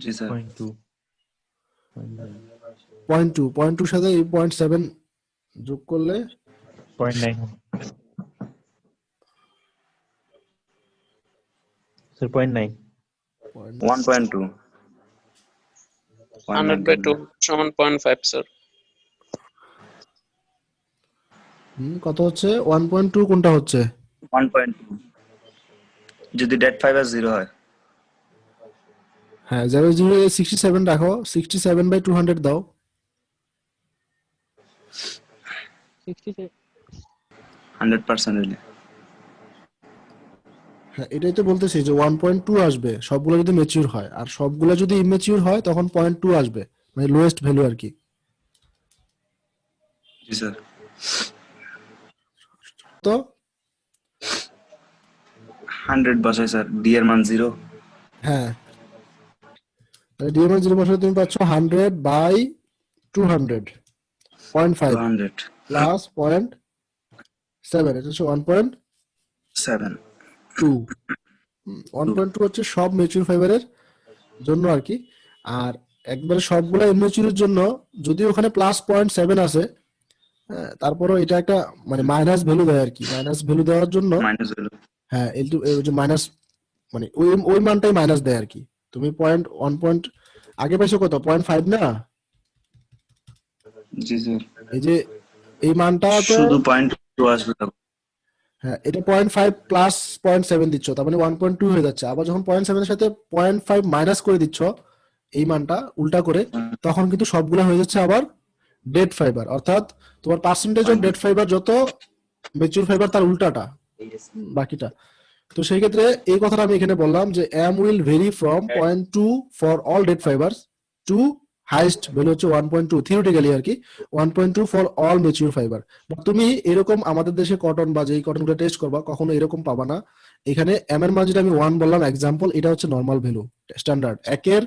জি স্যার। 0.2 0.2 সাথে এই 0.7 যোগ করলে 0.9 স্যার 0.9 1.2 100/2 সমান 0.5 স্যার। কত হচ্ছে 1.2, কোনটা হচ্ছে? 1.2 যদি ডেড ফাইবার 0 হয়। হ্যাঁ 0 67 রাখো, 67/200 দাও। 100% হইলে। হ্যাঁ এটাই তো বলতেছি যে 1.2 আসবে সবগুলো যদি ম্যাচিউর হয়, আর সবগুলো যদি ইমেচিউর হয় তখন 0.2 আসবে, মানে লোয়েস্ট ভ্যালু আর কি। জি স্যার। তো 100 বসাই স্যার, ডি এর মান 0। হ্যাঁ তাহলে ডি এর মান 0 বসালে তুমি পাচ্ছ 100/200, 0.5 200 প্লাস 0.7, এটা হচ্ছে 1.2। 7 1.2 হচ্ছে সব ম্যাচিউর ফাইবারের জন্য আর কি। আর একবারে সবগুলা ইমেচিউরের জন্য যদি ওখানে প্লাস 0.7 আছে, হ্যাঁ, তারপরেও এটা একটা মানে মাইনাস ভ্যালু দেয় আর কি। মাইনাস ভ্যালু দেওয়ার জন্য মাইনাস হলো। হ্যাঁ ওই যে মাইনাস, মানে ওই ওই মানটাই মাইনাস দেয় আর কি। তুমি 1 আগে পাইছো কত 0.5 না? জি স্যার। এই যে এই মানটা তো, শুধু 0.2 আসবে তখন। হ্যাঁ এটা 0.5 প্লাস 0.7 দিচ্ছ, তার মানে 1.2 হয়ে যাচ্ছে। আবার যখন 0.7 এর সাথে 0.5 মাইনাস করে দিচ্ছ এই মানটা উল্টা করে, তখন কিন্তু সবগুলা হয়ে যাচ্ছে আবার ডেড ফাইবার, অর্থাৎ তোমার পার্সেন্টেজ অফ ডেড ফাইবার যত ম্যাচিউর ফাইবার তার উল্টাটা বাকিটা। তো সেই ক্ষেত্রে এই কথাটা আমি এখানে বললাম যে M will vary from 0.2 for all dead fibres to highest value হচ্ছে 1.2 থিওরিটিক্যালি আর কি, 1.2 ফর অল ম্যাচিউর ফাইবার। তুমি এরকম আমাদের দেশে কটন বা যেই কটনগুলো টেস্ট করবা কখনো এরকম পাবা না। এখানে এম এর মান যেটা আমি 1 বললাম এক্সাম্পল, এটা হচ্ছে নর্মাল ভ্যালু স্ট্যান্ডার্ড। একের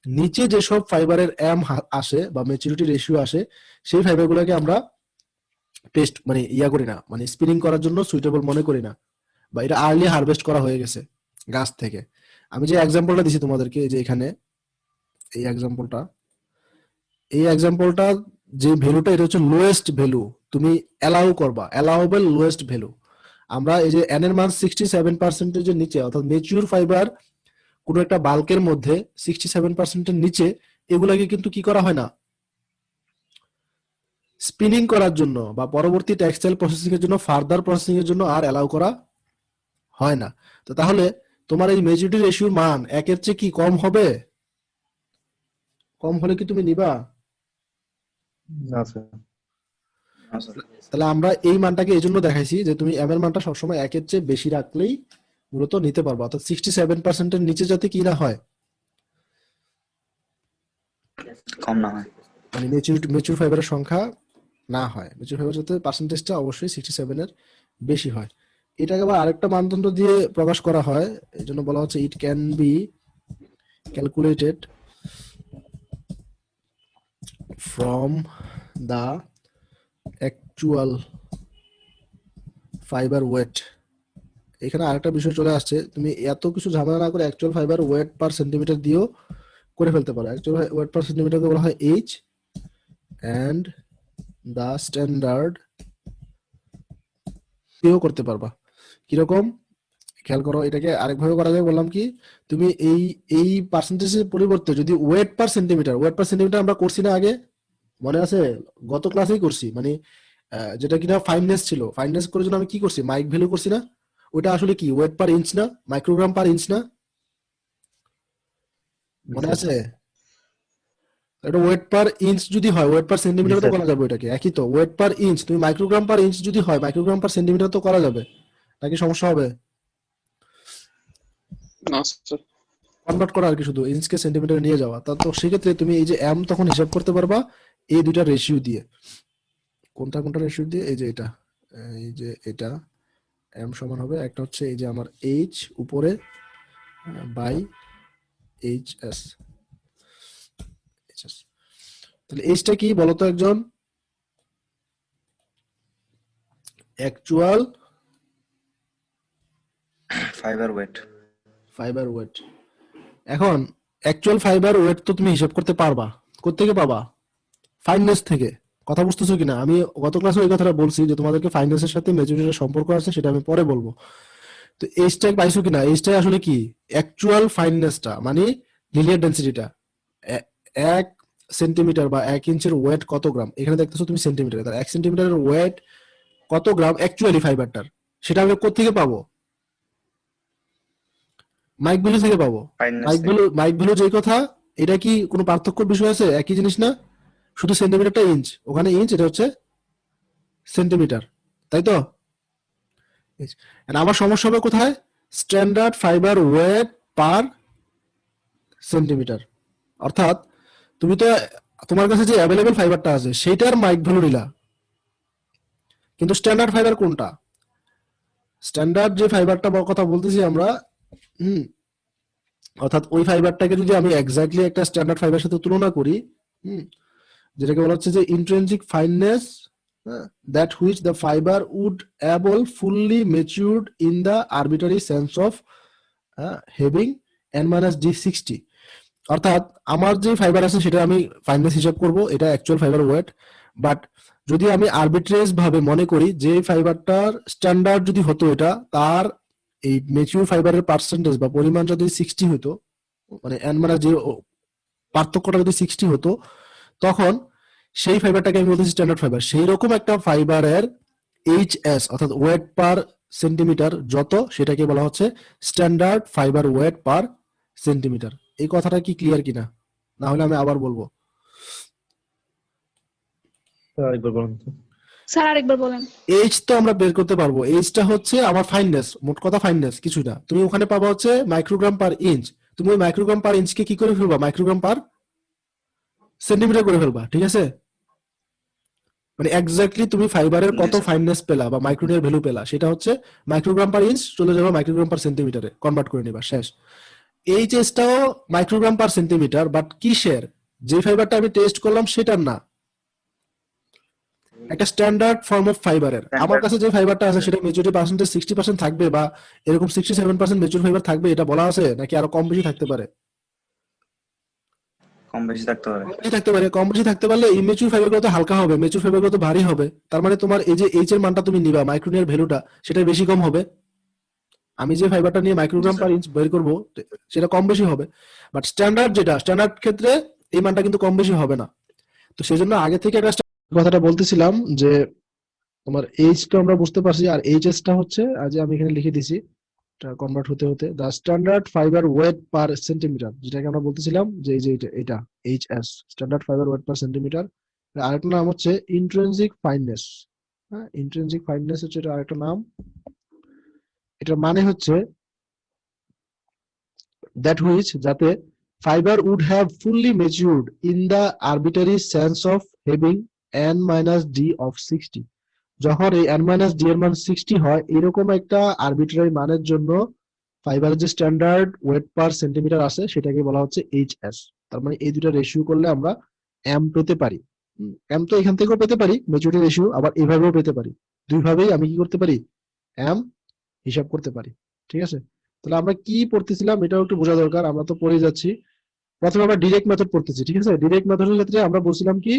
নিচে যেসব ফাইবারের এম আসে বা ম্যাচুরিটি রেশিও আসে, সেই ফাইবারগুলোকে আমরা টেস্ট মানে ইয়া করি না, মানে স্পিনিং করার জন্য সুইটেবল মনে করি না, বা এটা আর্লি হারভেস্ট করা হয়ে গেছে গাছ থেকে। আমি যে এক্সাম্পলটা দিছি তোমাদেরকে, যে এখানে এই এক্সাম্পলটা যে ভ্যালুটা, এটা হচ্ছে লোয়েস্ট ভ্যালু, তুমি অ্যালাউ করবা, অ্যালাউবেল লোয়েস্ট ভ্যালু। আমরা এই যে এন এর মান 67%-এর নিচে, অর্থাৎ ম্যাচিউর ফাইবার কোনো একটা বাল্কের মধ্যে 67%-এর নিচে, এগুলাকে কিন্তু কি করা হয় না, স্পিনিং করার জন্য বা পরবর্তী টেক্সটাইল প্রসেসিং এর জন্য ফার্দার প্রসেসিং এর জন্য আর অ্যালাউ করা হয় না। তো তাহলে তোমার এই মেচুরিটি রেশিওর মান 1 এর চেয়ে কি কম হবে? কম হলে কি তুমি নিবা? না স্যার। তাহলে আমরা এই মানটাকে এই জন্য দেখাইছি যে তুমি এম এর মানটা সবসময় 1 এর চেয়ে বেশি রাখলেই মূলত নিতে পারবা, অর্থাৎ 67% এর নিচে যাতে কি না হয়, কম না হয়। মানে ম্যাচিউর ফাইবারের সংখ্যা না হয়, ম্যাচিউর ফাইবার যাতে পার্সেন্টেজটা অবশ্যই 67 এর বেশি হয়। এটাকে আবার আরেকটা মানদণ্ড দিয়ে প্রকাশ করা হয়, এই জন্য বলা হচ্ছে it can be calculated from the actual fibre weight. এখানে আরেকটা বিষয় চলে আসছে, তুমি এত কিছু ঝামেলা না করে অ্যাকচুয়াল ফাইবার ওয়েট পার সেন্টিমিটার দিয়েও করে ফেলতে পারো। অ্যাকচুয়াল ওয়েট পার সেন্টিমিটারকে বলা হয় এইচ, এন্ড দা স্ট্যান্ডার্ড দিয়েও করতে পারবা। কিরকম খেয়াল করো, এটাকে আরেকভাবে করা যায়। বললাম কি, তুমি এই পার্সেন্টেজের পরিবর্তে যদি ওয়েট পার সেন্টিমিটার আমরা করছি না আগে, মনে আছে? গত ক্লাসেই করছি, মানে যেটা কিনা ফাইননেস ছিল, ফাইননেস করার জন্য আমি কি করছি, মাইক ভ্যালু করছি না? ওটা আসলে কি ওয়েট পার ইঞ্চ না, মাইক্রোগ্রাম পার ইঞ্চ না? মনে আছে? এটা ওয়েট পার ইঞ্চ যদি হয়, ওয়েট পার সেন্টিমিটার তো স্যার। করা যাবে, ওটাকে একই তো। ওয়েট পার ইঞ্চ তুমি মাইক্রোগ্রাম পার ইঞ্চ যদি হয়, মাইক্রোগ্রাম পার সেন্টিমিটার তো করা যাবে, নাকি সমস্যা হবে? না স্যার। কনভার্ট করা আর কি, শুধু ইঞ্চকে সেন্টিমিটারে নিয়ে যাওয়া। তা তো সেক্ষেত্রে তুমি এই যে এম তখন হিসাব করতে পারবা এই দুইটা রেশিও দিয়ে। কোনটা কোনটা রেশিও দিয়ে? এই যে এটা এম সমান হবে, একটা হচ্ছে এই যে আমার এইচ উপরে বাই এইচ এস। তাহলে এইচটা কি বলতো একজন? Actual fibre weight. Fibre weight. এখন অ্যাকচুয়াল ফাইবার ওয়েট তো তুমি হিসাব করতে পারবা, কোত্থেকে পাবা? ফাইননেস থেকে। কথা বুঝতেছো কিনা? আমি গত ক্লাসে ওই কথাটা বলছি যে তোমাদেরকে ফাইননেসের সাথে ম্যাচুরিটির সম্পর্ক আছে, সেটা আমি পরে বলবো। তো এইচটা পাইছো কিনা? এইচটা আসলে কি? অ্যাকচুয়াল ফাইননেসটা, মানে লিনিয়ার ডেনসিটিটা। 1 সেন্টিমিটার বা 1 ইঞ্চের ওয়েট কত গ্রাম, এখানে দেখতেছো তুমি সেন্টিমিটারে, তাহলে 1 সেন্টিমিটারের ওয়েট কত গ্রাম অ্যাকচুয়ালি ফাইবারটার, সেটা আমি কোত্থেকে পাবো? মাইক ভ্যালু থেকে পাবো। ফাইননেস মাইক ভ্যালু যেই কথা, এটা কি কোনো পার্থক্যর বিষয় আছে? একই জিনিস না, শুধু সেন্টিমিটারটা ইঞ্চ, ওখানে ইঞ্চ, এটা হচ্ছে সেন্টিমিটার, তাই তো? আর আমার সমস্যা হবে কোথায়? স্ট্যান্ডার্ড ফাইবার ওয়েট পার সেন্টিমিটার। অর্থাৎ তুমি তো তোমার কাছে যে অ্যাভেলেবেল ফাইবারটা আছে সেইটার মাইক ভ্যালু নিলা, কিন্তু স্ট্যান্ডার্ড ফাইবার কোনটা? স্ট্যান্ডার্ড যে ফাইবারটা কথা বলতেছি আমরা, অর্থাৎ ওই ফাইবারটাকে যদি আমি এক্স্যাক্টলি একটা স্ট্যান্ডার্ড ফাইবারের সাথে তুলনা করি, যেটাকে বলা হচ্ছে যে intrinsic fineness, that which the fiber would able fully matured in the arbitrary sense of having n-d60। অর্থাৎ আমার যে ফাইবার আছে সেটা আমি ফাইননেস হিসাব করব, এটা অ্যাকচুয়াল ফাইবার ওয়েট। বাট যদি আমি আরবিট্রারিয়াস ভাবে মনে করি যে ফাইবারটার স্ট্যান্ডার্ড যদি হতো এটা, তার এই ম্যাচিউর ফাইবারের পার্সেন্টেজ বা পরিমাণ যদি 60 হতো, মানে যে পার্থক্যটা যদি 60 হতো, তখন সেই ফাইবারটাকে আমি বলতেছি স্ট্যান্ডার্ড ফাইবার। সেই রকম একটা ফাইবারের এইচএস অর্থাৎ ওয়েট পার সেন্টিমিটার যত, সেটাকে বলা হচ্ছে স্ট্যান্ডার্ড ফাইবার ওয়েট পার সেন্টিমিটার। এই কথাটা কি ক্লিয়ার কিনা? না হলে আমি আবার বলবো। স্যার আরেকবার বলুন তো। স্যার আরেকবার বলেন। এইচ তো আমরা বের করতে পারবো, এইচটা হচ্ছে আমার ফাইননেস, মোট কথা ফাইননেস কিছু না। তুমি ওখানে পাবা হচ্ছে মাইক্রোগ্রাম পার ইঞ্চ। তুমি ওই মাইক্রোগ্রাম পার ইঞ্চকে কি করে ফেলবা? মাইক্রোগ্রাম পার সেন্টিমিটার করে ফেলবা, ঠিক আছে? মানে এক্স্যাক্টলি তুমি ফাইবারের কত ফাইননেস পেলা বা মাইক্রোনিয়ার ভ্যালু পেলা, সেটা হচ্ছে মাইক্রোগ্রাম পার ইঞ্চ চলে যাবে মাইক্রোগ্রাম পার সেন্টিমিটারে কনভার্ট করে নিবা, শেষ। এইচএসটাও মাইক্রোগ্রাম পার সেন্টিমিটার, বাট কিসের? যে ফাইবারটা আমি টেস্ট করলাম সেটার না, একটা স্ট্যান্ডার্ড ফর্ম অফ ফাইবারের। আমার কাছে যে ফাইবারটা আছে সেটা মেচুরিটি পার্সেন্টেজ 60% থাকবে বা এরকম 67% মেচুর ফাইবার থাকবে, এটা বলা আছে নাকি আরো কম বেশি থাকতে পারে? কম বেশি থাকতে পারে। কম বেশি থাকতে পারে। কম বেশি থাকতে পারলে ইমেচুর ফাইবারগুলো তো হালকা হবে, মেচুর ফাইবারগুলো তো ভারী হবে। তার মানে তোমার এই যে এইচ এর মানটা তুমি নিবা, মাইক্রোনিয়ার ভ্যালুটা, সেটা বেশি কম হবে। আমি যে ফাইবারটা নিয়ে মাইক্রোগ্রাম পার ইঞ্চ বের করবো সেটা কম বেশি হবে। বাট স্ট্যান্ডার্ড যেটা, স্ট্যান্ডার্ড ক্ষেত্রে এই মানটা কিন্তু কম বেশি হবে না। তো সেই জন্য আগে থেকে একটা কথাটা বলতেছিলাম যে তোমার এইচ তো আমরা বুঝতে পারছি, আর এইচএস টা হচ্ছে আজ আমি এখানে লিখে দিছি, কনভার্ট হতে হতে the standard fibre wait per centimetre, যেটাকে আমরা বলতেছিলাম যে এই যে এটা এইচএস, স্ট্যান্ডার্ড ফাইবার ওয়েট পার সেন্টিমিটার। আরেকটা নাম হচ্ছে ইন্ট্রিনসিক ফাইননেস। হ্যাঁ, ইন্ট্রিনসিক ফাইননেস হচ্ছে এটা আরেকটা নাম। এটার মানে হচ্ছে that which যাতে fiber would have fully matured in the arbitrary sense of having n minus d of 60। যখন এই n minus d এর মান 60 হয়, এরকম একটা আরবিট্রারি মানের জন্য ফাইবারের যে স্ট্যান্ডার্ড ওয়েট পার সেন্টিমিটার আছে সেটাকে বলা হচ্ছে এইচএস। তার মানে এই দুটো রেশিও করলে আমরা এম পেতে পারি। এম তো এখান থেকেও পেতে পারি ম্যাচুরিটি রেশিও, আবার এভাবেও পেতে পারি। দুইভাবেই আমি কি করতে পারি, এম হিসাব করতে পারি। ঠিক আছে, তাহলে আমরা কি পড়তেছিলাম এটাও একটু বোঝা দরকার, আমরা তো পড়ে যাচ্ছি। প্রথমে আমরা ডিরেক্ট মেথড পড়তেছি, ঠিক আছে। ডিরেক্ট মেথডের ক্ষেত্রে আমরা বলছিলাম কি,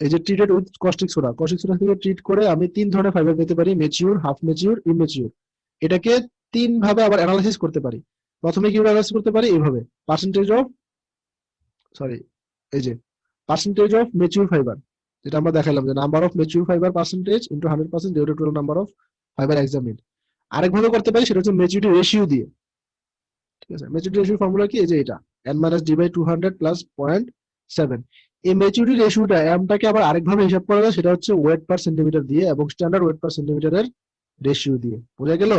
এই যে treated with caustic soda, caustic soda থেকে ট্রিট করে আমি তিন ধরনের ফাইবার পেতে পারি, ম্যাচিউর, হাফ ম্যাচিউর, ইমেচিউর। এটাকে তিন ভাবে আবার অ্যানালাইসিস করতে পারি। প্রথমে কিভাবে অ্যানালাইসিস করতে পারি, এইভাবে পার্সেন্টেজ অফ এই যে পার্সেন্টেজ অফ ম্যাচিউর ফাইবার, যেটা আমরা দেখালাম যে number of mature fibre percentage into 100% divided total number of fibre examined. আরেকভাবে করতে পারি, সেটা হচ্ছে ম্যাচুরিটি রেশিও দিয়ে। ঠিক আছে, ম্যাচুরিটি রেশিও ফর্মুলা কি, এই যে এটা n - d / 200 + 0.7। এই ম্যাচুরিটি রেশিওটা এমটাকে আবার আরেকভাবে হিসাব করা যায়, সেটা হচ্ছে ওয়েট পার সেন্টিমিটার দিয়ে এবং স্ট্যান্ডার্ড ওয়েট পার সেন্টিমিটারের রেশিও দিয়ে। বোঝা গেল?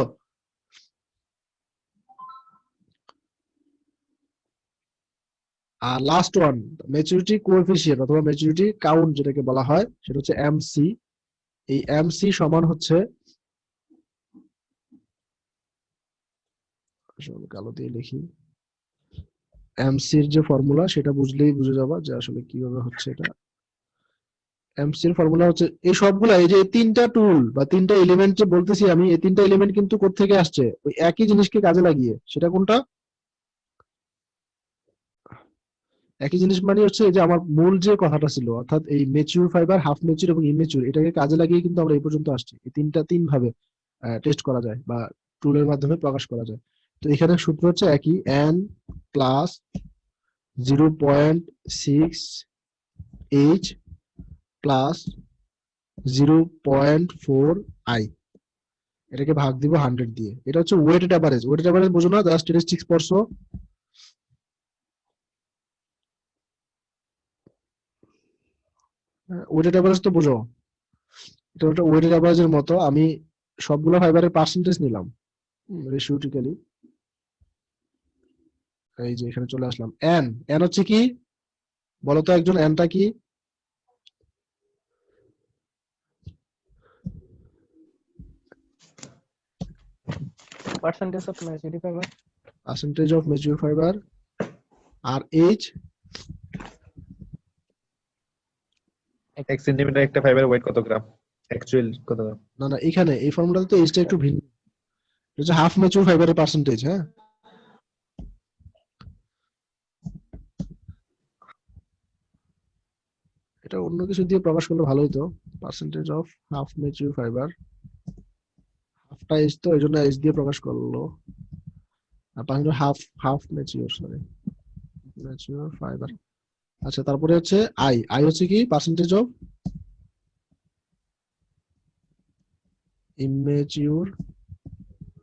আর লাস্ট ওয়ান, ম্যাচুরিটি কোএফিসিয়েন্ট অথবা ম্যাচুরিটি কাউন্ট যেটাকে বলা হয়, সেটা হচ্ছে এমসি। এই এমসি সমান হচ্ছে, কালো দিয়ে লিখি, এমসির যে ফর্মুলা সেটা বুঝলেই বুঝে যাবা যে আসলে কিভাবে হচ্ছে এটা। এমসির ফর্মুলা হচ্ছে এই সবগুলা, এই যে তিনটা টুল বা তিনটা এলিমেন্ট যে বলতেছি আমি, এই তিনটা এলিমেন্ট কিন্তু কোত্থেকে আসছে, ওই একই জিনিসকে কাজে লাগিয়ে। সেটা কোনটা? একই জিনিস মানে হচ্ছে এই যে আমার মূল যে কথাটা ছিল, অর্থাৎ এই ম্যাচিউর ফাইবার, হাফ ম্যাচিউর এবং ইমেচিউর, এটাকে কাজে লাগিয়ে কিন্তু আমরা এই পর্যন্ত আসছি। এই তিন ভাবে টেস্ট করা যায় বা টুলের মাধ্যমে প্রকাশ করা যায়। তো এখানে সূত্র হচ্ছে একই, n plus 0.6 h plus 0.4 i, এটাকে ভাগ দিব 100 দিয়ে। এটা হচ্ছে ওয়েটেড অ্যাভারেজ। ওয়েটেড অ্যাভারেজ বুঝো না, যারা স্ট্যাটিস্টিক্স পড়ছো, ওয়েটেড অ্যাভারেজ তো বুঝো। এটা একটা ওয়েটেড অ্যাভারেজের মতো। আমি সবগুলো ফাইবারের পার্সেন্টেজ নিলাম রেশিওটিক্যালি, এই যে এখানে চলে আসলাম। এন এন হচ্ছে কি বলতো একজন, এনটা কি? Percentage of maturity fiber. Percentage of mature fibre. আর এইচ, এক সেন্টিমিটার একটা ফাইবার ওয়েট কত গ্রাম, অ্যাকচুয়াল কত গ্রাম? না এখানে এই ফর্মুলাতে তো এইচটা একটু ভিন্ন, এটা হচ্ছে হাফ ম্যাচিউর ফাইবারের পার্সেন্টেজ। হ্যাঁ, এটা অন্য কিছু দিয়ে প্রকাশ করলে ভালো হতো। Percentage of half mature fibre, হাফটা এইচ তো, এই জন্য এইচ দিয়ে প্রকাশ করলো। আর percentage half mature, mature fibre. আচ্ছা, তারপরে হচ্ছে আই। আই হচ্ছে কি পার্সেন্টেজ অফ ইমেচিউর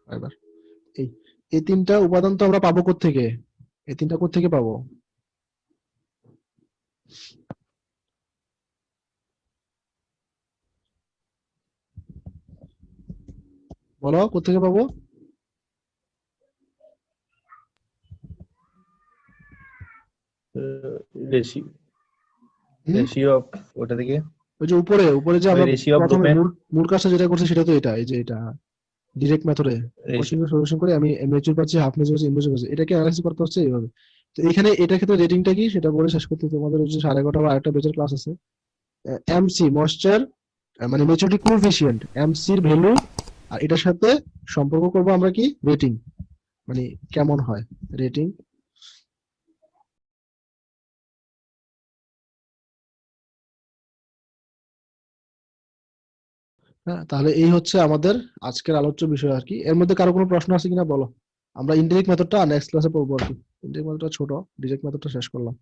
ফাইবার। এই তিনটা উপাদান তো আমরা পাবো কোত্থেকে? এই তিনটা কোত্থেকে পাবো? বলো কোত্থেকে পাবো? Ratio hmm? রেশিও অফ ওটা থেকে, ওই যে উপরে যে ওই আমরা রেশিও অফ প্রথমে ডোমেন। মূল কাজটা যেটা করছি সেটা তো এটা, এই যে এটা ডিরেক্ট মেথডে সলিউশন করে আমি ম্যাচিউর পাচ্ছি, হাফ ম্যাচিউর পাচ্ছি, ইমেচিউর পাচ্ছি। এটাকে অ্যানালাইসিস করতে হচ্ছে এইভাবে। তো এখানে এটা ক্ষেত্রে রেটিংটা কি সেটা বলে শেষ করতে তোমাদের হচ্ছে 11:30 বা আরেকটা বেচের ক্লাস আছে। এমসি ময়েশ্চার মানে ম্যাচুরিটি কোএফিসিয়েন্ট, এমসি এর ভ্যালু, আর এটার সাথে সম্পর্ক করব আমরা কি, রেটিং, মানে কেমন হয় রেটিং। হ্যাঁ, তাহলে এই হচ্ছে আমাদের আজকের আলোচ্য বিষয় আর কি। এর মধ্যে কারো কোনো প্রশ্ন আছে কিনা বলো। আমরা ইনডাইরেক্ট মেথডটা নেক্সট ক্লাসে পড়বো আর কি। ইনডাইরেক্ট মেথডটা ছোট, ডিরেক্ট মেথডটা শেষ করলাম।